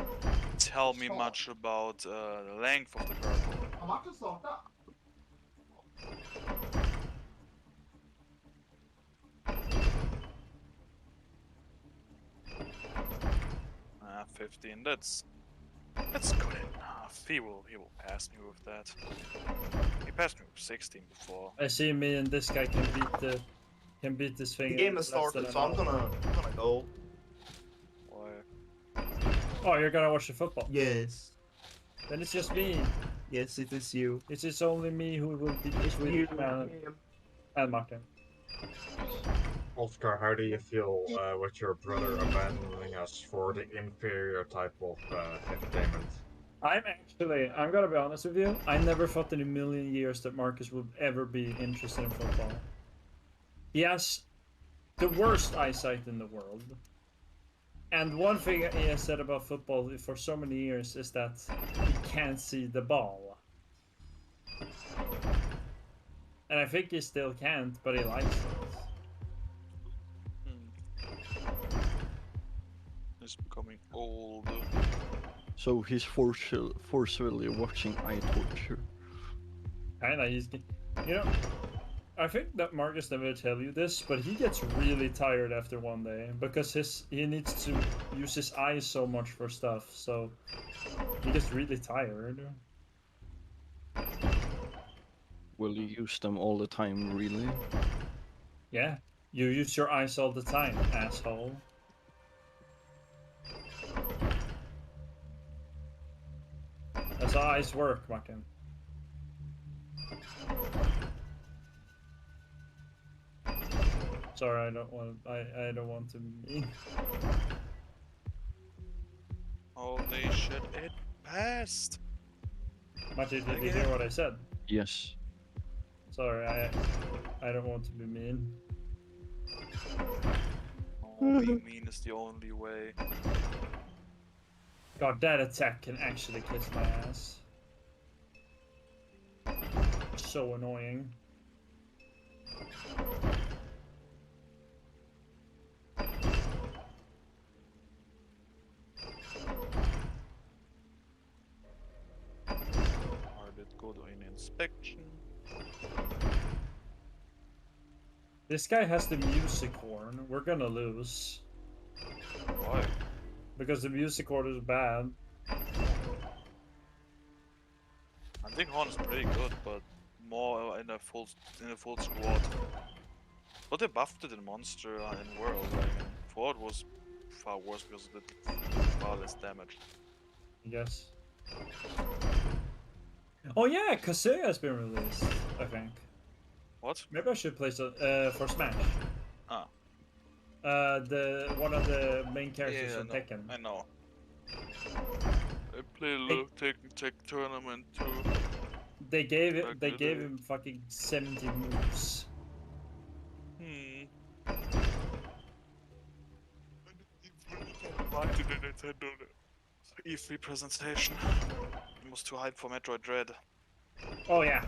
tell me much about the length of the purple. Har Martin startat? 15. That's good enough. He will pass me with that. He passed me with 16 before. I see me and this guy can beat this thing. The game in has less than started, an so I'm hour. gonna go. Why? Oh, you're gonna watch the football? Yes. Then it's just me. Yes, it is you. It is only me who will beat this You. and Martin. Oscar, how do you feel with your brother abandoning us for the inferior type of entertainment? I'm gonna be honest with you, I never thought in a million years that Marcus would ever be interested in football. He has the worst eyesight in the world. And one thing he has said about football for so many years is that he can't see the ball. And I think he still can't, but he likes it. He's becoming old. So he's forcefully watching eye torture. Kinda, you know, I think that Marcus never tell you this, but he gets really tired after one day because he needs to use his eyes so much for stuff, so he gets really tired. Will you use them all the time, really? Yeah, you use your eyes all the time, asshole. That's how eyes work, Martin. Sorry, I don't want to be mean. Holy shit, it passed! Martin, did you hear what I said? Yes. Sorry, I don't want to be mean. Oh, being mean is the only way. God, that attack can actually kiss my ass. So annoying. Or did go to an inspection. This guy has the music horn. We're gonna lose. Why? Because the music horn is bad. I think Horn is pretty good, but more in a full squad. But they buffed it in Monster and World. Like, Ford was far worse because it did far less damage. I guess. Oh yeah, Kazuya has been released, I think. What? Maybe I should place it for Smash. Ah. The one of the main characters Yeah, from no, Tekken. I know. I played a little Tech tournament too. They gave Back they in the gave day. him fucking 70 moves. Invited the Nintendo E3 presentation. I was too hyped for Metroid Dread. Oh yeah,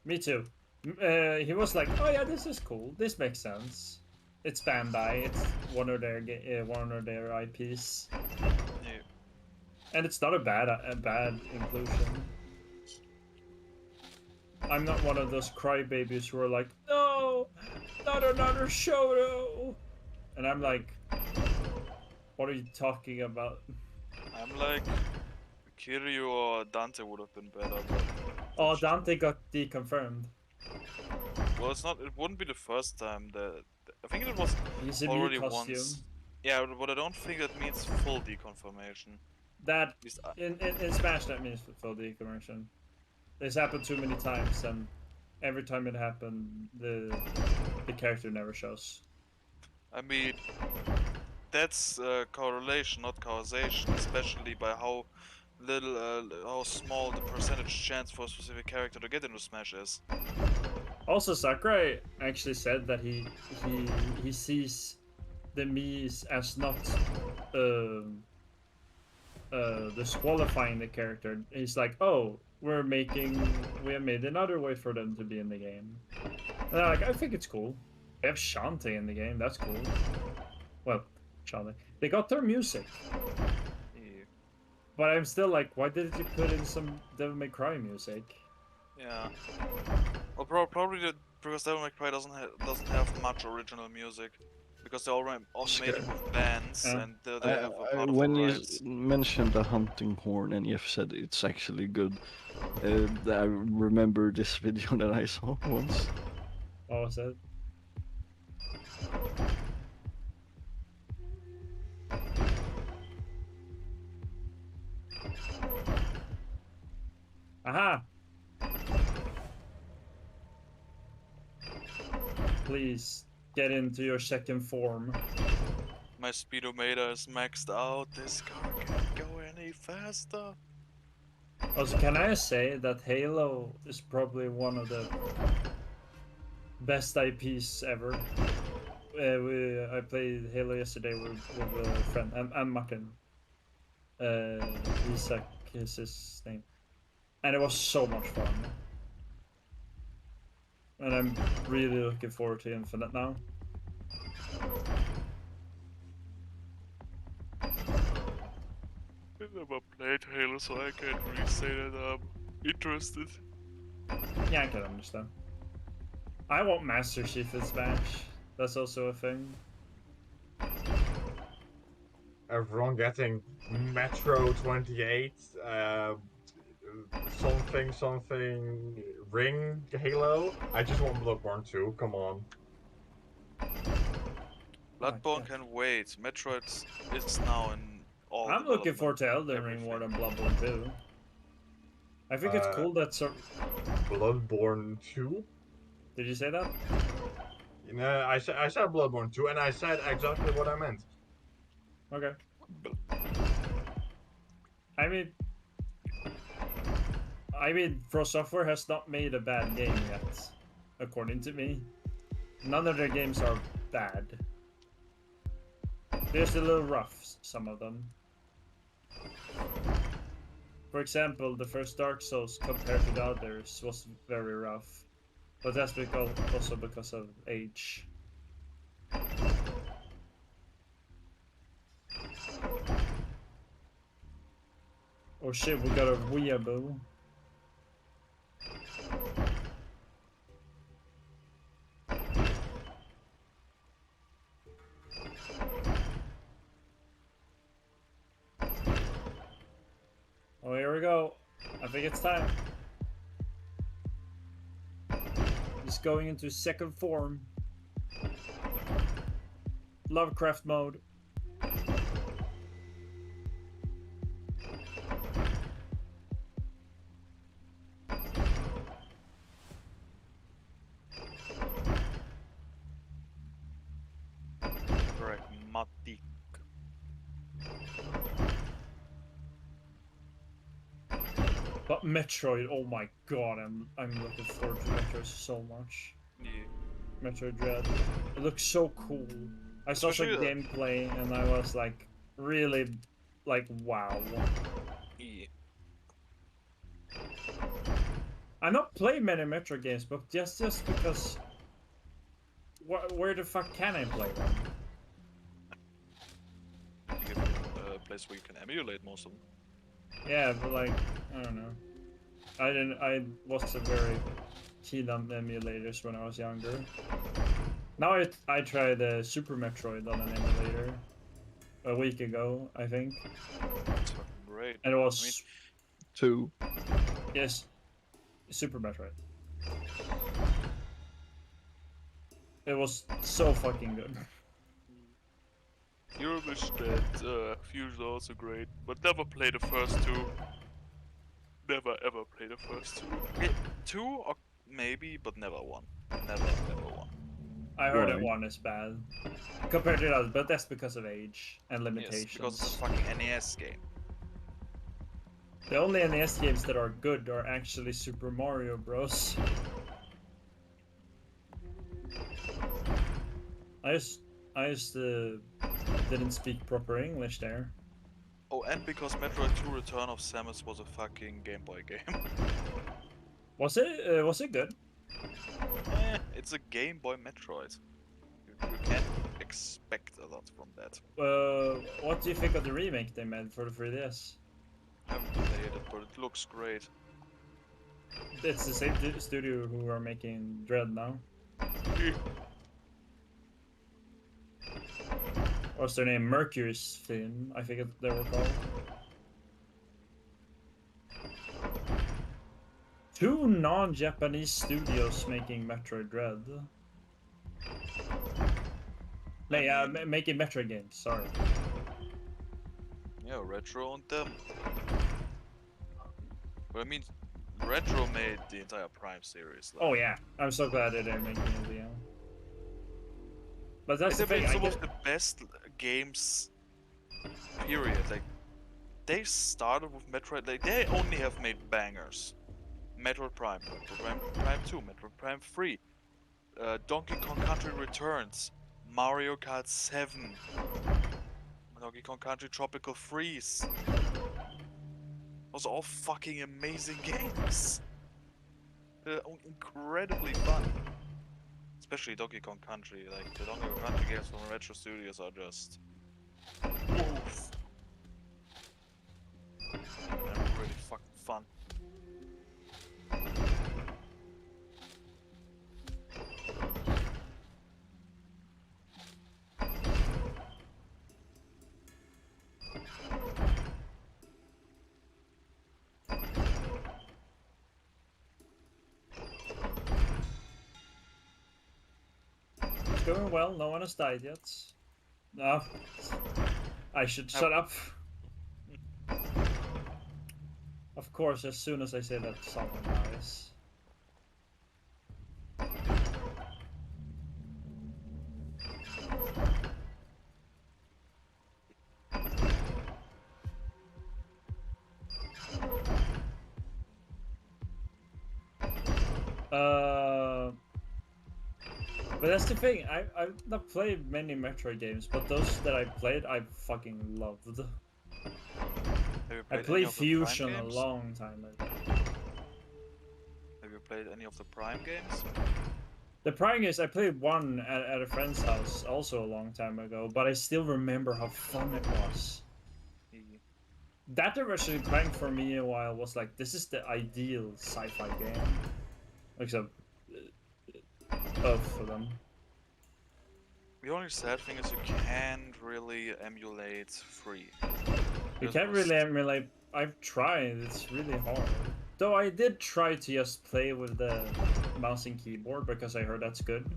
me too. He was like, "Oh yeah, this is cool. This makes sense. It's Bandai. It's one of their IPs, Yeah. and it's not a bad inclusion." I'm not one of those crybabies who are like, "No, not another Shoto," and I'm like, "What are you talking about?" I'm like, Kiryu or Dante would have been better, but Oh, that's just Dante got deconfirmed. well, it's not. It wouldn't be the first time. I think it was He's a Mii already costume. once. Yeah, but I don't think that means full deconfirmation. That At least in Smash that means full deconversion. This happened too many times, and every time it happened, the character never shows. I mean, that's correlation, not causation, especially by how little, how small the percentage chance for a specific character to get into Smash is. Also, Sakurai actually said that he sees the Mii's as not disqualifying the character. He's like, oh, we have made another way for them to be in the game. And they're like, I think it's cool. They have Shantae in the game. That's cool. Well, Shantae. They got their music. Yeah. But I'm still like, why didn't you put in some Devil May Cry music? Yeah. Well, probably because Devil May Cry doesn't have much original music, because they already made it with bands, Yeah. and they have a part of When the you rights. mentioned the hunting horn and Jeff said it's actually good, I remember this video that I saw once. What was that? Aha! Please get into your second form. My speedometer is maxed out. This car can't go any faster. Also, can I say that Halo is probably one of the best IPs ever? I played Halo yesterday with a friend, and Martin. Isak is his name. And it was so much fun. And I'm really looking forward to Infinite now. I never played Halo, so I can't really say that I'm interested. Yeah, I can understand. I want Master Chief in Smash. That's also a thing. Everyone getting Metro 28, something Ring Halo. I just want Bloodborne 2. Come on. Bloodborne can wait. Metroid is now in all. I'm looking development, forward to Elden Ring more than everything. Bloodborne 2. I think it's cool that Bloodborne 2? Did you say that? You know, I said Bloodborne 2, and I said exactly what I meant. Okay. I mean, Pro Software has not made a bad game yet, according to me. None of their games are bad. They're just a little rough, some of them. For example, the first Dark Souls compared to the others was very rough. But that's also because of age. Oh shit, we got a weeaboo. Oh, here we go. I think it's time. He's going into second form. Lovecraft mode. Matik. But Metroid, oh my god, I'm looking forward to Metroid so much. Yeah. Metroid Dread. It looks so cool. I saw some Especially, gameplay and I was like, really, like, wow. Yeah. I not play many Metroid games, but just because, where the fuck can I play them? You get a place where you can emulate most of them. Yeah, but like, I don't know. I wasn't very keen on emulators when I was younger. Now I tried Super Metroid on an emulator a week ago, I think, It's fucking great. and it was 2. yes, Super Metroid. It was so fucking good. You wish that Fusion also great, but never play the first two. Never ever play the first two. Two or maybe, but never one. Never one. I heard that Why? one is bad compared to the others, but that's because of age and Yes, limitations. because it's a fucking NES game. The only NES games that are good are actually Super Mario Bros. I just didn't speak proper English there. Oh, and because Metroid 2 Return of Samus was a fucking Game Boy game. Was it good? It's a Game Boy Metroid. You can't expect a lot from that. What do you think of the remake they made for the 3DS? I haven't played it, but it looks great. It's the same studio who are making Dread now. What's their name? Mercury's Theme, I think they were called. Two non-Japanese studios making Metroid Dread. Making Metroid games, sorry. Yeah, Retro and them. But I mean, Retro made the entire Prime series. Like, Oh yeah, I'm so glad that they're making it again. But that's they the thing, made I some get... of the best games. Period. Like, they started with Metroid. Like, they only have made bangers. Metroid Prime, Metroid Prime 2, Metroid Prime 3, Donkey Kong Country Returns, Mario Kart 7, Donkey Kong Country Tropical Freeze. Those are all fucking amazing games. They're incredibly fun. Especially Donkey Kong Country. Like, the Donkey Kong Country games from Retro Studios are just... oof. They're really fucking fun. It's going well, no one has died yet. No. I should shut up. Of course, as soon as I say that, someone dies. But that's the thing, I've not played many Metroid games, but those that I played, I fucking loved. Have you I played any played of the Prime Fusion a games? long time ago. Have you played any of the Prime games? The Prime games, I played one at a friend's house also a long time ago, but I still remember how fun it was. That originally Clank for me a while was like, this is the ideal sci-fi game. Except both of them. The only sad thing is you can't really emulate 3. You can't really emulate. I've tried, it's really hard. Though I did try to just play with the mouse and keyboard because I heard that's good.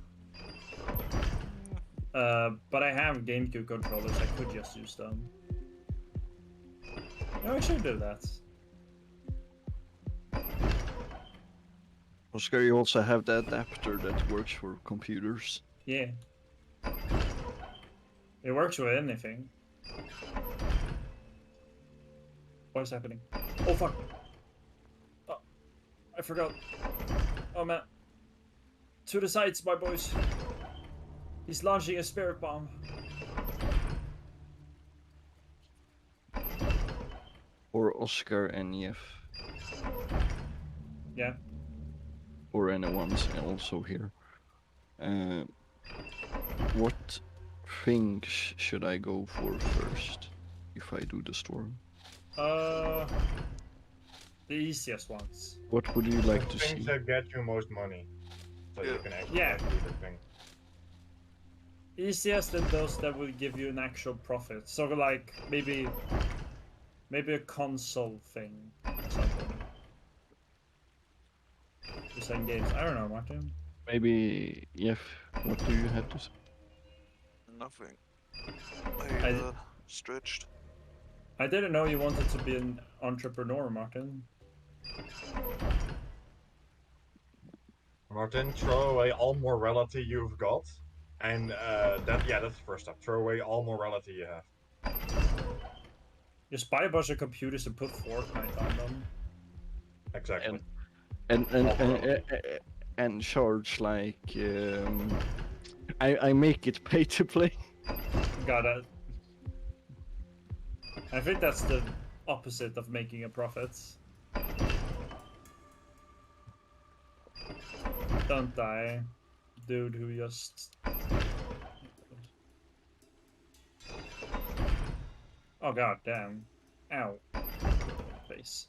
But I have GameCube controllers, I could just use them. No, I should do that. Oscar, you also have the adapter that works for computers. Yeah. It works with anything. What is happening? Oh fuck! Oh, I forgot. Oh man. To the sides, my boys. He's launching a spirit bomb. Or Oscar and Jeff. Yeah. Or anyone's also here. What things should I go for first if I do the storm? The easiest ones. What would you like to Things see? that get you most money. So you can actually Yeah. do the thing. Easiest and those that will give you an actual profit. So like maybe a console thing or something. Just like games. I don't know, Martin. Maybe Jeff, what do you have to say? Nothing. I- I stretched. I didn't know you wanted to be an entrepreneur, Martin. Martin, throw away all morality you've got. And that's the first step. Throw away all morality you have. Just buy a bunch of computers and put Fortnite on them. Exactly. And charge like I make it pay to play. Got it. I think that's the opposite of making a profit. Don't die, dude who just... Oh god damn. Ow. Face.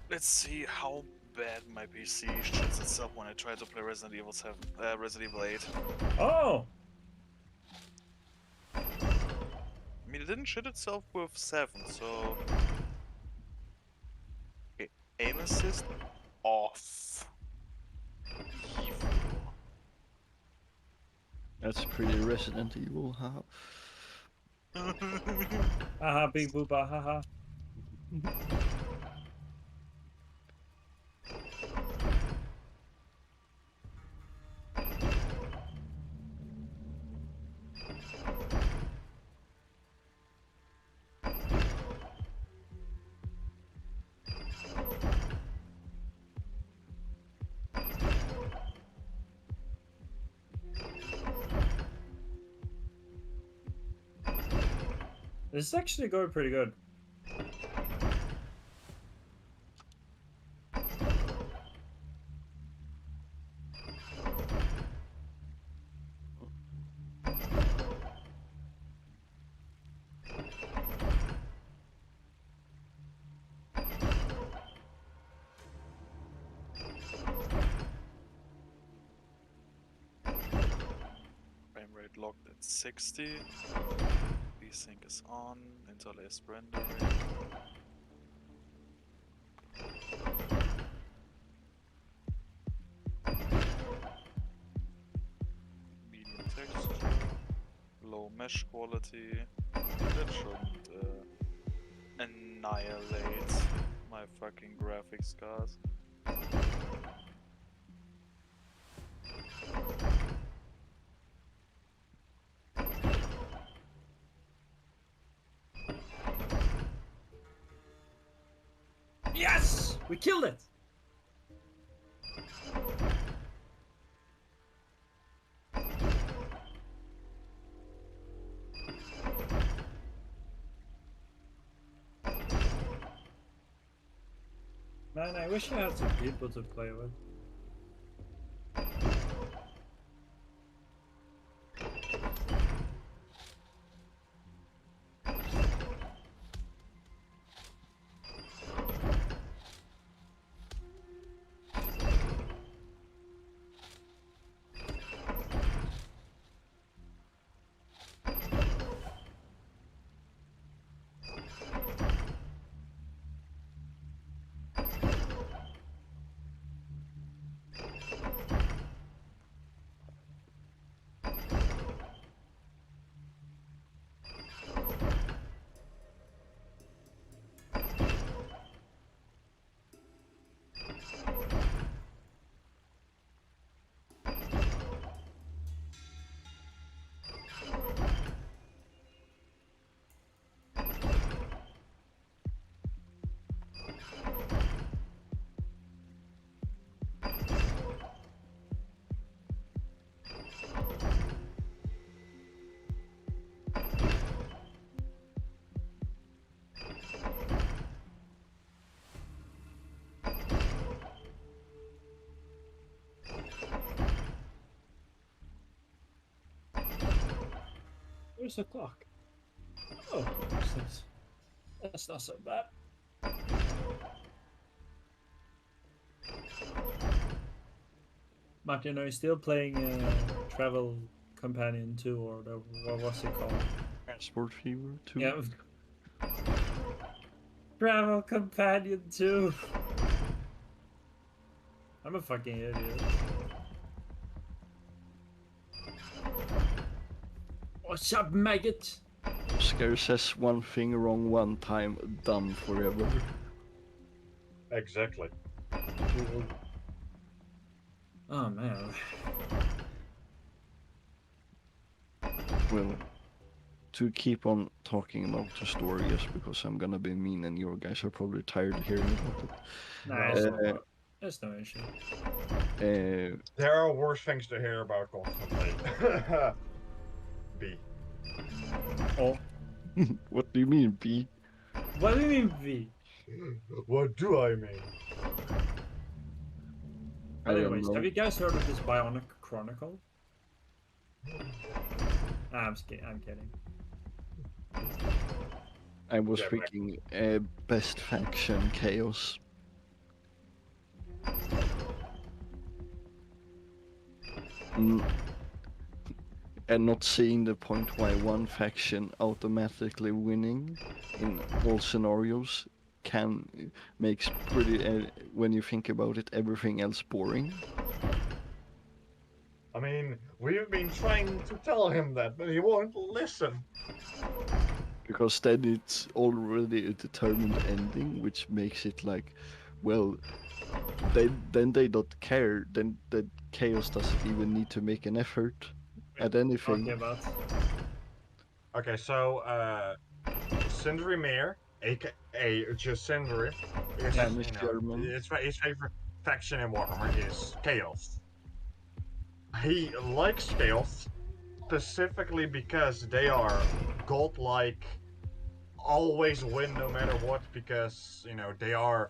Let's see how bad my PC shits itself when I try to play Resident Evil 7, Resident Evil 8. Oh! I mean, it didn't shit itself with 7, so... Okay, aim assist off. Evil. That's pretty Resident Evil, haha. Haha, big booba, haha. This is actually going pretty good. rate locked at 60. Desync is on. Interlaced rendering. Medium texture. Low mesh quality. That shouldn't annihilate my fucking graphics cards. Yes! We killed it! Man, I wish I had some people to play with. Where's the clock? Oh, that's not so bad. Martin, are you still playing Travel Companion 2 or what was it called? Transport Fever 2. Yeah. Travel Companion 2. I'm a fucking idiot. What's up, maggot? Oscar says one thing wrong one time, done forever. Exactly. Oh man. Well, to keep on talking about the story just because I'm gonna be mean and you guys are probably tired of hearing about it. Nah, it's not bad. There's no issue. There are worse things to hear about constantly. B. Oh. What do you mean, B? What do you mean V? What do I mean? I don't Anyways, know. have you guys heard of this Bionic Chronicle? I'm kidding. I was Yeah, thinking best faction chaos. And not seeing the point why one faction automatically winning in all scenarios makes pretty when you think about it everything else boring. I mean, we've been trying to tell him that, but he won't listen. Because then it's already a determined ending, which makes it like, well, then they don't care. Then the chaos doesn't even need to make an effort at anything. Talking about. Okay, so Sindri Mayor, aka just Sindri, is Spanish German. his favorite faction in Warhammer is Chaos. He likes Chaos specifically because they are godlike, always win no matter what, because they are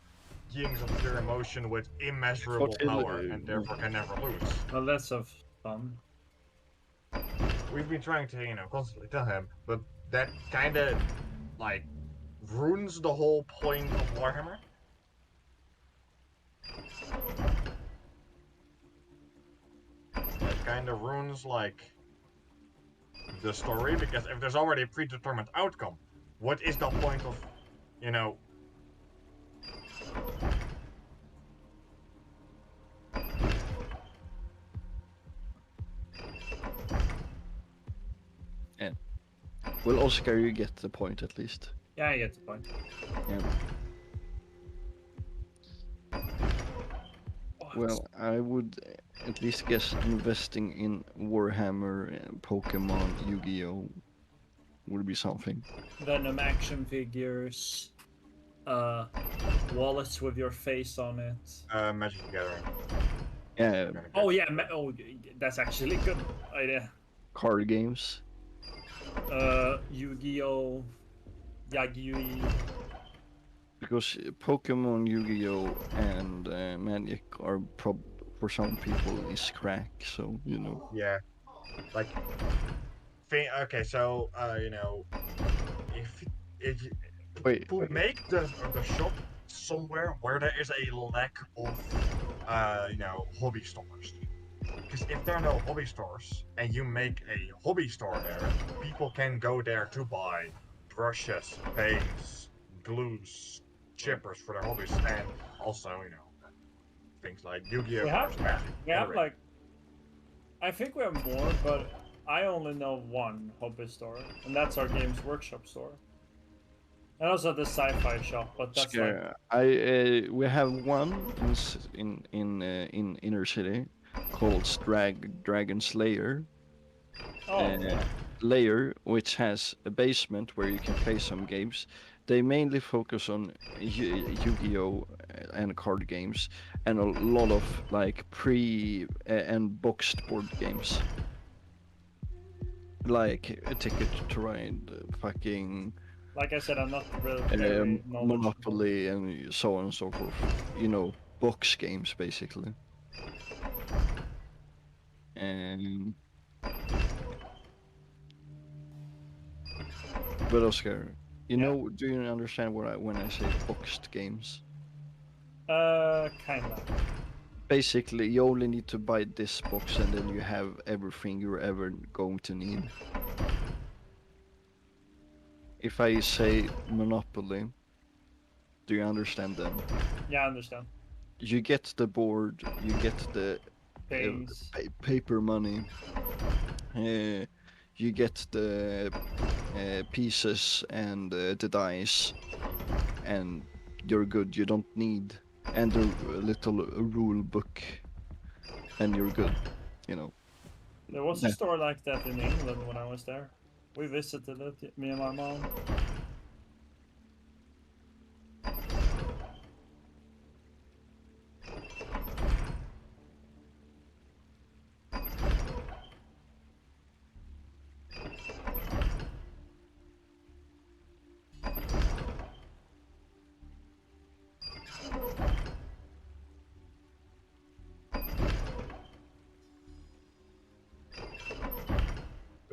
beings of pure emotion with immeasurable power and therefore can never lose. Well, that's of fun. We've been trying to, constantly tell him, but that kind of, like, ruins the whole point of Warhammer. That kind of ruins, like, the story, because if there's already a predetermined outcome, what is the point of, you know? Well, Oscar, you get the point at least. Yeah, I get the point. Yeah. What? Well, I would at least guess investing in Warhammer, Pokemon, Yu-Gi-Oh would be something. Venom action figures, wallets with your face on it. Magic the Gathering. Yeah, Oh yeah, that's actually a good idea. card games. Yu-Gi-Oh, Yagyu. Because Pokemon, Yu-Gi-Oh, and Magic are for some people is crack. So you know. Yeah, like, okay, so you know, if Wait, to make the shop somewhere where there is a lack of you know, hobby stores. Because if there are no hobby stores and you make a hobby store there, people can go there to buy brushes, paints, glues, chippers for their hobbies, and also, you know, things like Yu-Gi-Oh! We have, cards, Magic. Anyway, like, I think we have more, but I only know one hobby store, and that's our Games Workshop store. And also the sci-fi shop, but that's like we have one in inner city called Dragon Slayer. yeah. Layer, which has a basement where you can play some games. They mainly focus on Yu-Gi-Oh and card games, and a lot of like and boxed board games, like a Ticket to Ride, fucking Like I said, I'm not really very knowledgeable. Monopoly, and so on and so forth. You know, box games basically. And but Oscar, you Yeah. know, do you understand when I say boxed games? Kinda. Basically, you only need to buy this box and then you have everything you're ever going to need. If I say Monopoly, do you understand then? Yeah, I understand. You get the board, you get the Things. paper money, you get the pieces and the dice, and you're good. You don't need and a little rule book, and you're good. You know. There was a store like that in England when I was there. We visited it, me and my mom.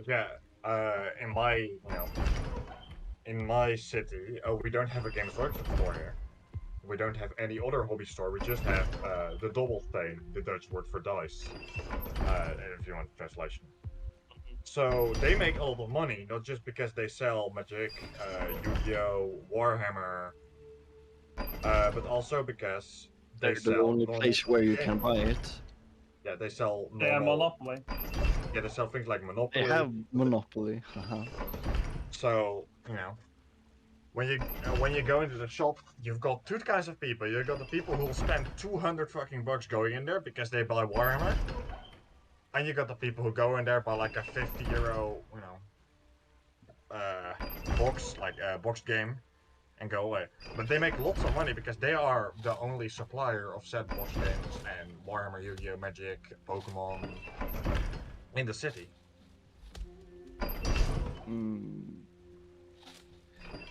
but yeah, in my, you know, in my city, we don't have a Games Workshop store here. We don't have any other hobby store. We just have the Dobbelsteen, the Dutch word for dice, if you want translation. So they make a lot of money, not just because they sell Magic, Yu-Gi-Oh, Warhammer, but also because they They're the sell only normal place where you games. can buy it. Yeah, they sell normal. Yeah, Monopoly. Yeah, they sell things like They Monopoly. have Monopoly. Haha. So, you know, when you go into the shop, you've got two kinds of people. You've got the people who will spend 200 fucking bucks going in there because they buy Warhammer, and you got the people who go in there buy like a 50 euro, you know, box, like a box game, and go away. But they make lots of money because they are the only supplier of said box games and Warhammer, Yu-Gi-Oh, Magic, Pokemon in the city.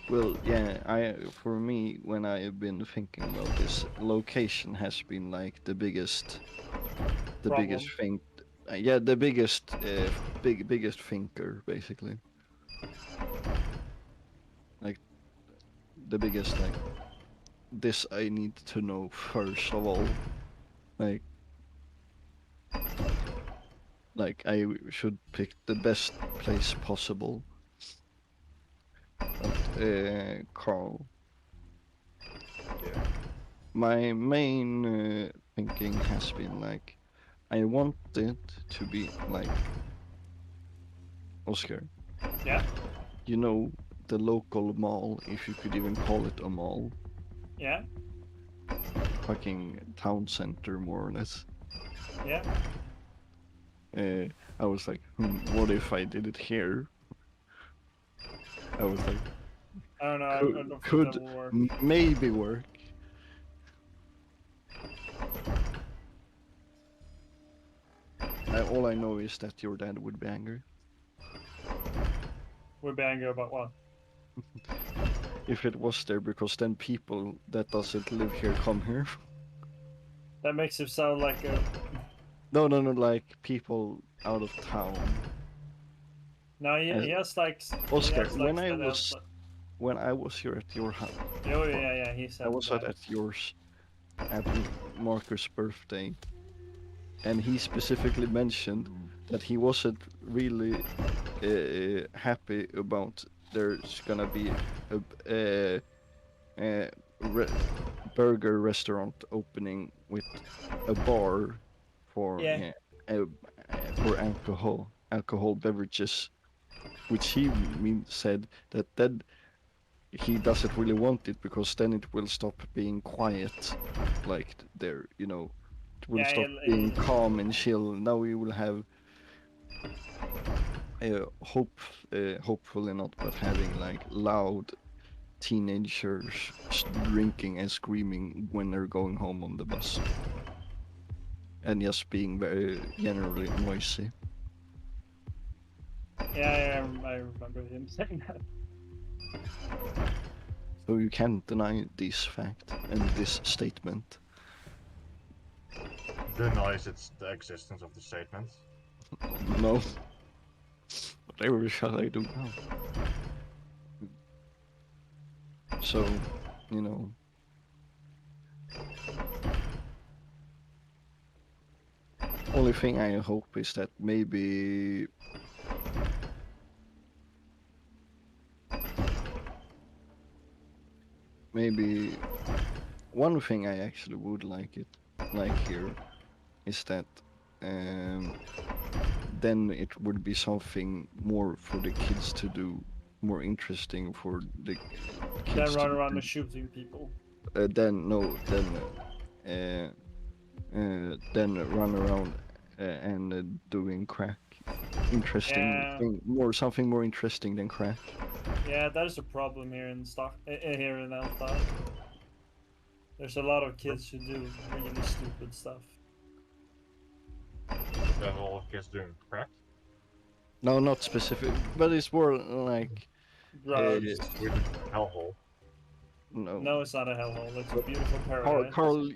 Well, yeah. For me, when I have been thinking about this, location has been like the biggest thing. Yeah, the biggest thinker basically. Like the biggest like this I need to know first of all. Like like I should pick the best place possible. But Carl, Yeah. my main thinking has been like I want it to be like Oscar. Yeah. You know, the local mall, if you could even call it a mall, Yeah. fucking town center more or less. Yeah. I was like, what if I did it here? I was like, I don't know. I could, don't think could that will work. maybe work. All I know is that your dad would be angry We're banging about what? if it was there, because then people that doesn't live here come here. That makes it sound like a. No, like people out of town. No, he has like. Oscar, he has, like, said when I was here at your house, Oh yeah. He said I was that. at yours at Marcus' birthday, and he specifically mentioned that he wasn't really happy about there's gonna be a burger restaurant opening with a bar for Yeah. for alcohol beverages, which he said that then he doesn't really want it because then it will stop being quiet, like there, it will Yeah, stop being calm and chill. Now we will have hopefully not, but having like loud teenagers drinking and screaming when they're going home on the bus, and just being very generally noisy. Yeah, I remember him saying that. So you can't deny this fact and this statement. Denies it's the existence of the statement. No. Whatever shall I do now? So, only thing I hope is that maybe one thing I actually would like here is that then it would be something more for the kids to do, more interesting for the kids Then to run around do. and shooting people. Then run around and doing crack. Interesting thing, something more interesting than crack. Yeah, that is a problem here in here in Alta. There's a lot of kids who do really stupid stuff. That all kids doing crack. No, not specific, but it's more like Drugs. With hellhole. No, it's not a hellhole. It's a beautiful paradise. Carl,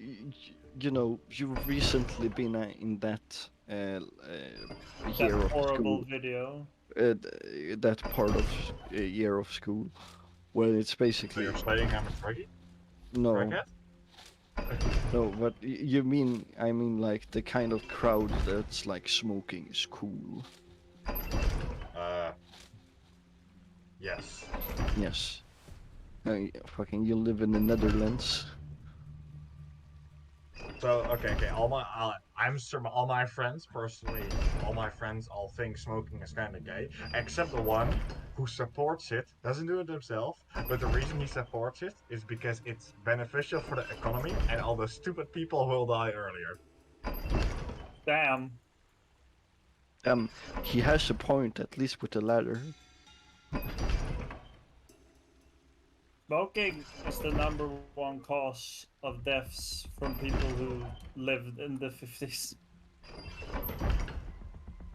you've recently been in that year of horrible school. video. That part of year of school, where it's So basically you're saying I'm a Freddy? no, Crackhead? no, but I mean like the kind of crowd that's like smoking is cool. Yes. Yes. Fucking, you live in the Netherlands. So okay. All my friends personally, all my friends all think smoking is kind of gay, except the one who supports it, doesn't do it himself, but the reason he supports it is because it's beneficial for the economy and all the stupid people will die earlier. Damn. He has a point, at least with the ladder. Smoking is the #1 cause of deaths from people who lived in the 50s.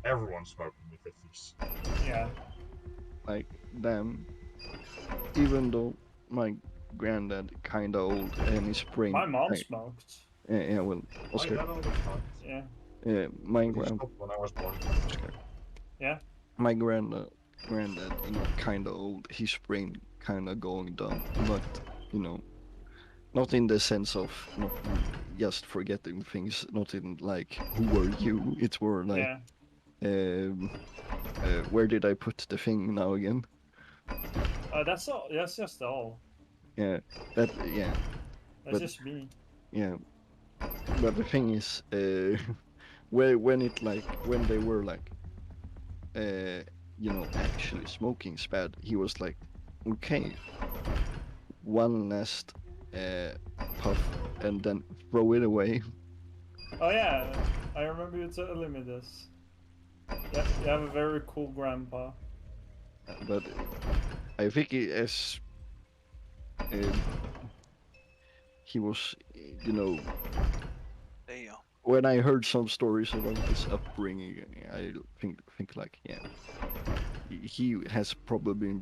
Everyone smoked in the 50s. Yeah. Like, damn. Even though my granddad kinda old and his brain. My mom smoked. Yeah, well, Oscar. Yeah. My He grand. stopped when I was born. Oscar. Yeah. My granddad, kinda old. His brain kinda going down, but not in the sense of not just forgetting things. Not in like who are you. It's more like Where did I put the thing now again? That's all. That's just all. Yeah, yeah, That's But- just me. yeah. But the thing is, when they were like, actually smoking spad, he was like, okay, one last puff and then throw it away. Oh yeah, I remember you telling me this. Yeah, you have a very cool grandpa. But I think he was, Damn. when I heard some stories about his upbringing, I think like, yeah, he has probably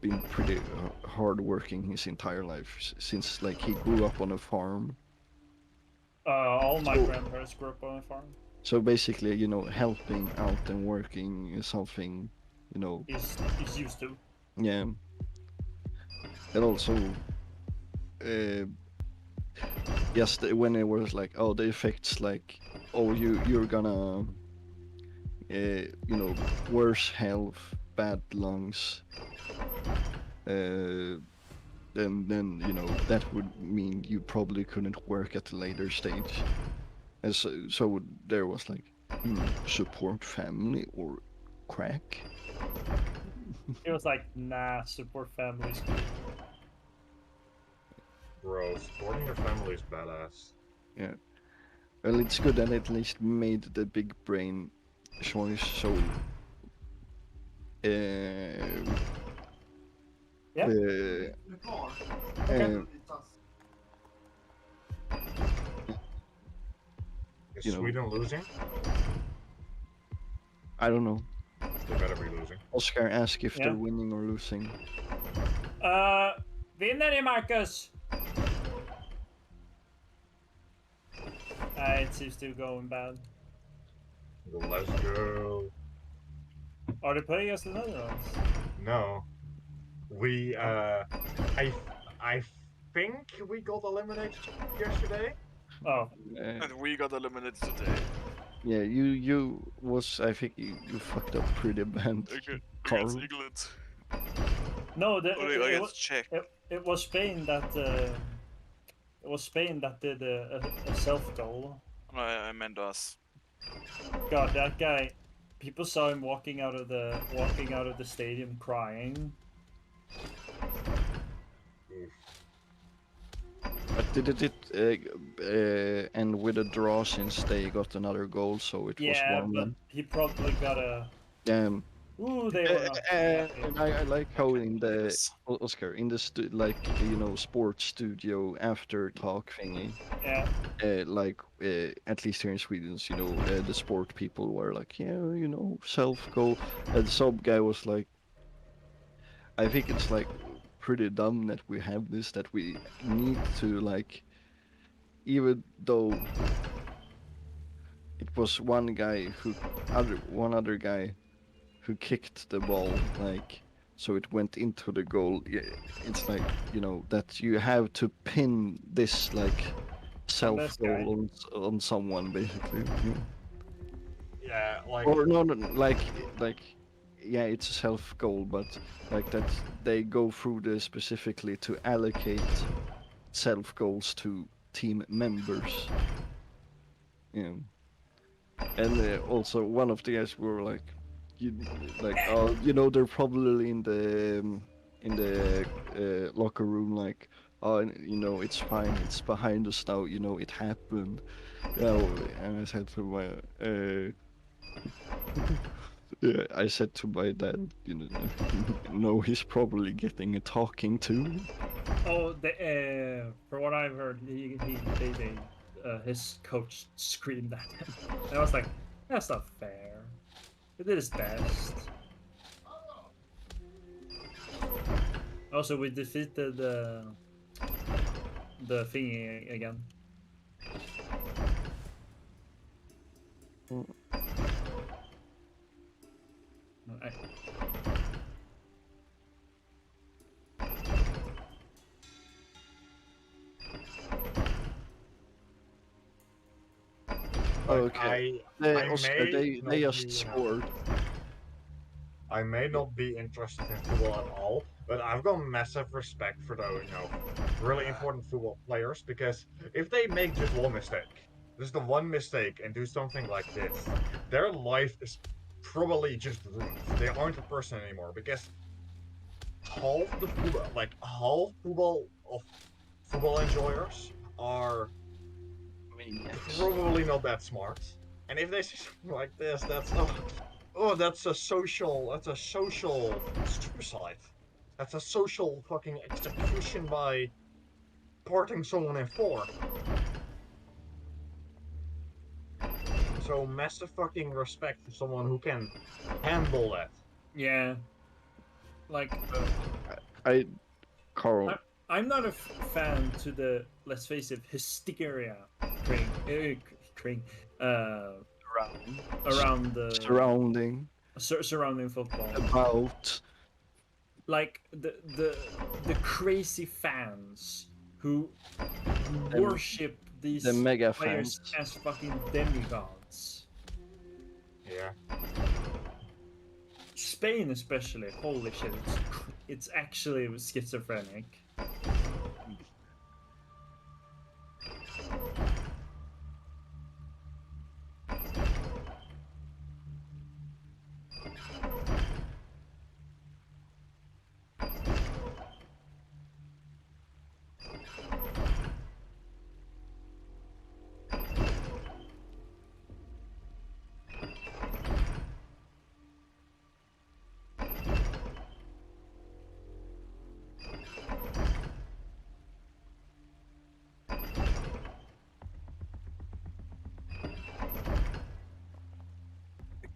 been pretty hardworking his entire life since like he grew up on a farm. All my So- grandparents grew up on a farm. So basically, helping out and working is something, He's used to. yeah. And also, uh, just when it was like, oh, the effects, like, oh, you're gonna, worse health, bad lungs, then that would mean you probably couldn't work at a later stage. And so there was like, support family or crack. It was like, nah, support families. Bro, supporting your family is badass. Yeah. Well, it's good that at least made the big brain choice. So, Yeah. Du är kvar. uh, Is You know- Sweden losing? I don't know. They better be losing. Oscar, ask if Yeah. they're winning or losing. Vinner ni, Marcus? It seems to be going bad. Let's go. Are they playing us the Netherlands? No. We, I think we got eliminated yesterday. Oh, And we got eliminated today. Yeah, you was, I think you fucked up pretty bad. Against Carl. England. no, Or against Czech. it was Spain that did a self goal. No, I meant us. God, that guy! People saw him walking out of the stadium crying. But did it end with a draw since they got another goal? So it Yeah, was but 1-1. he probably got a. Um, Ooh, they were not. happy. and I like how in the Yes. Oscar in the sports studio after talk thingy, Yeah, at least here in Sweden, the sport people were like, yeah, self goal, and some guy was like, I think it's like pretty dumb that we have this, that we need to like, even though it was one other guy who kicked the ball, like, so it went into the goal. Yeah, it's like, that you have to pin this like self this guy. goal on someone basically. Yeah. Yeah, like Or no, like yeah, it's a self goal, but like that they go through this specifically to allocate self goals to team members. Yeah. And also one of the guys were like, they're probably in the locker room like, oh, it's fine, it's behind us now, it happened. And I said to my yeah, I said to my dad, no, he's probably getting a talking to. Oh, for what I've heard, his coach screamed at him. And I was like, that's not fair. He did his best. Also, we defeated the thingy again. I- Okay. They, I Oscar, may they not just be, scored. I may not be interested in football at all, but I've got massive respect for those, really important football players, because if they make just one mistake, just the one mistake and do something like this, their life is probably just ruined. They aren't a person anymore, because half of football enjoyers are Maniacs. probably not that smart. And if they see something like this, that's a social suicide. That's a social fucking execution by parting someone in four. So massive fucking respect for someone who can handle that. Yeah. Like, I, Carl, I'm not a fan to the, let's face it, hysteria Craig, around the surrounding, surrounding football. about, Like the crazy fans who Them- worship these the mega players fans. as fucking demigods. Yeah. Spain especially, holy shit, it's actually schizophrenic.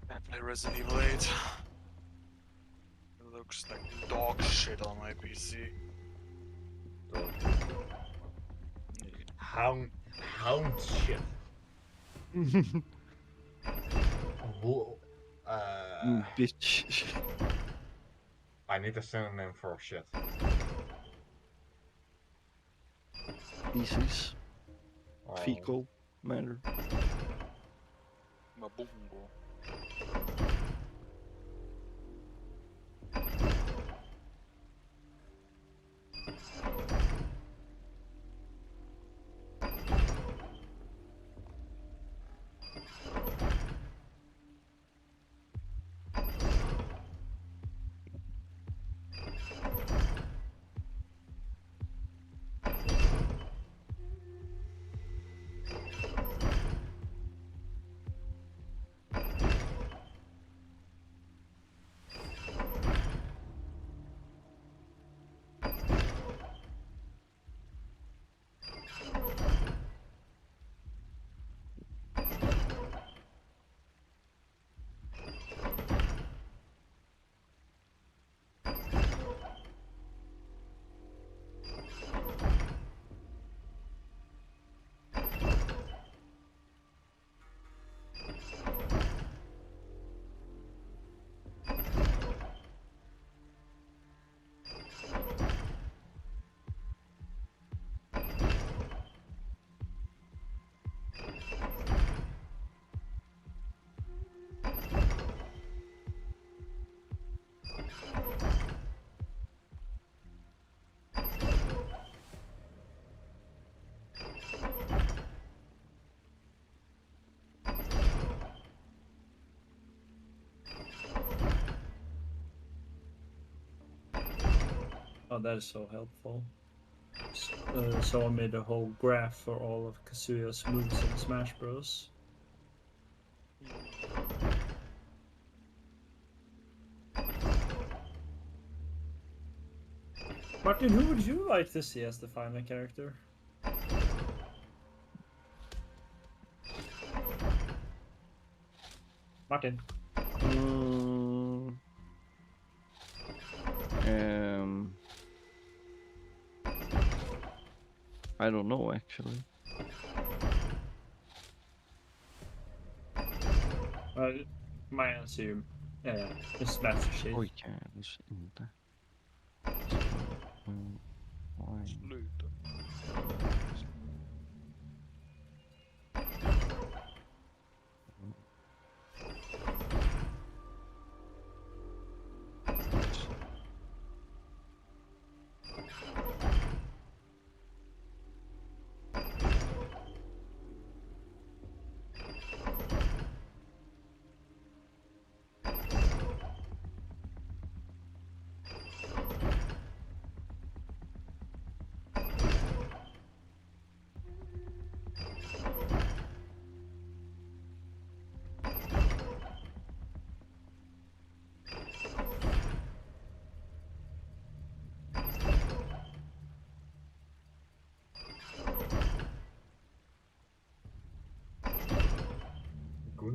I play Resident Evil 8. It looks like dog shit on my PC. Hound shit. Who- Bitch. I need a synonym for shit. Feces. Oh. Fecal matter. Mabungo. Oh, that is so helpful. So I made a whole graph for all of Kazuya's moves in Smash Bros. Martin, who would you like to see as the final character? Martin. I don't know actually. My answer is Master Chief. Oj, kanske inte. Why? Sluta.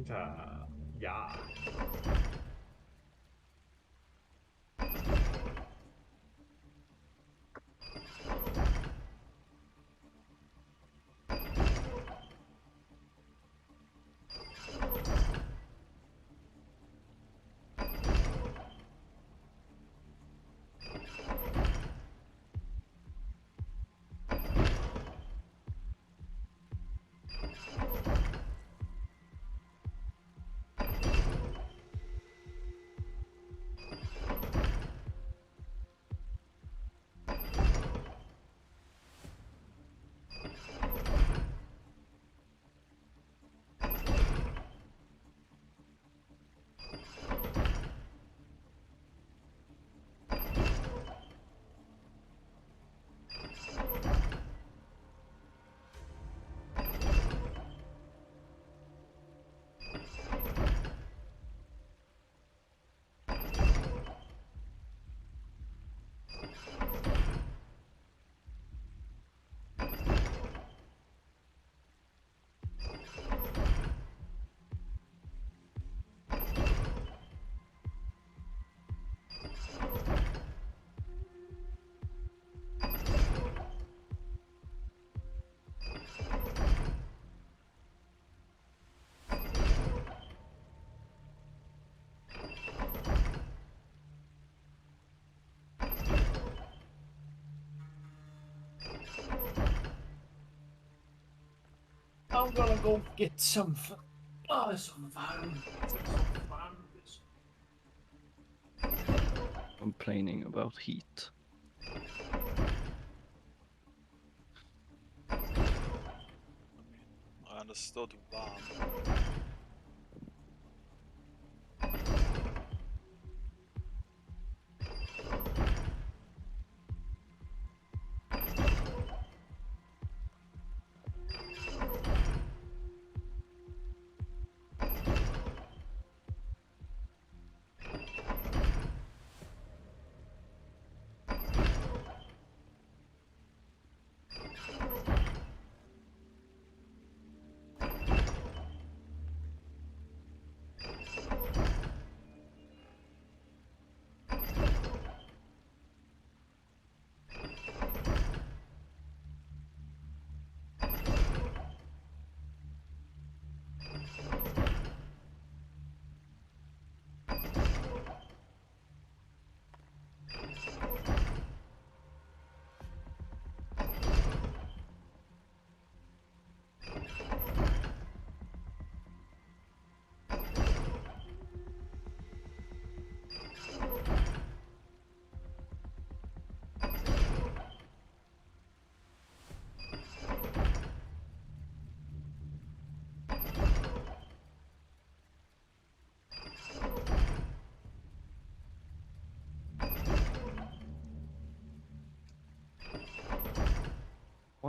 Junta. Yeah. I'm gonna go get some. Oh, det är så varmt. Det är så varmt. Complaining about heat. I understood warm.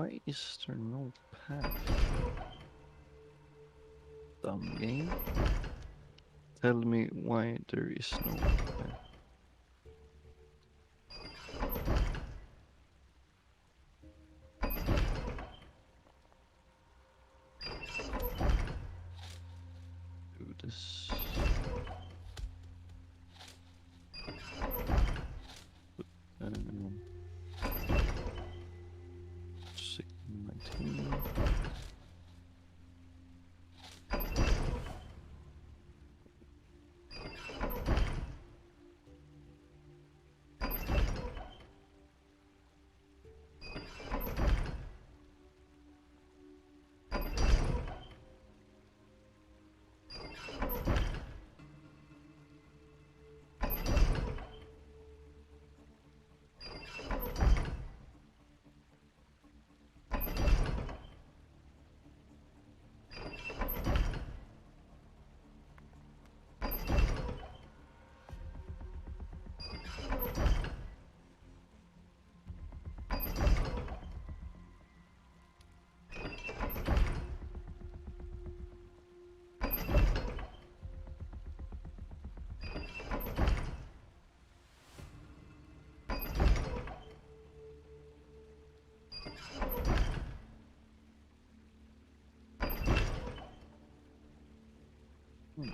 Why is there no path? Dumb game. Tell me why there is no path. Do this. Um, 19. Mm.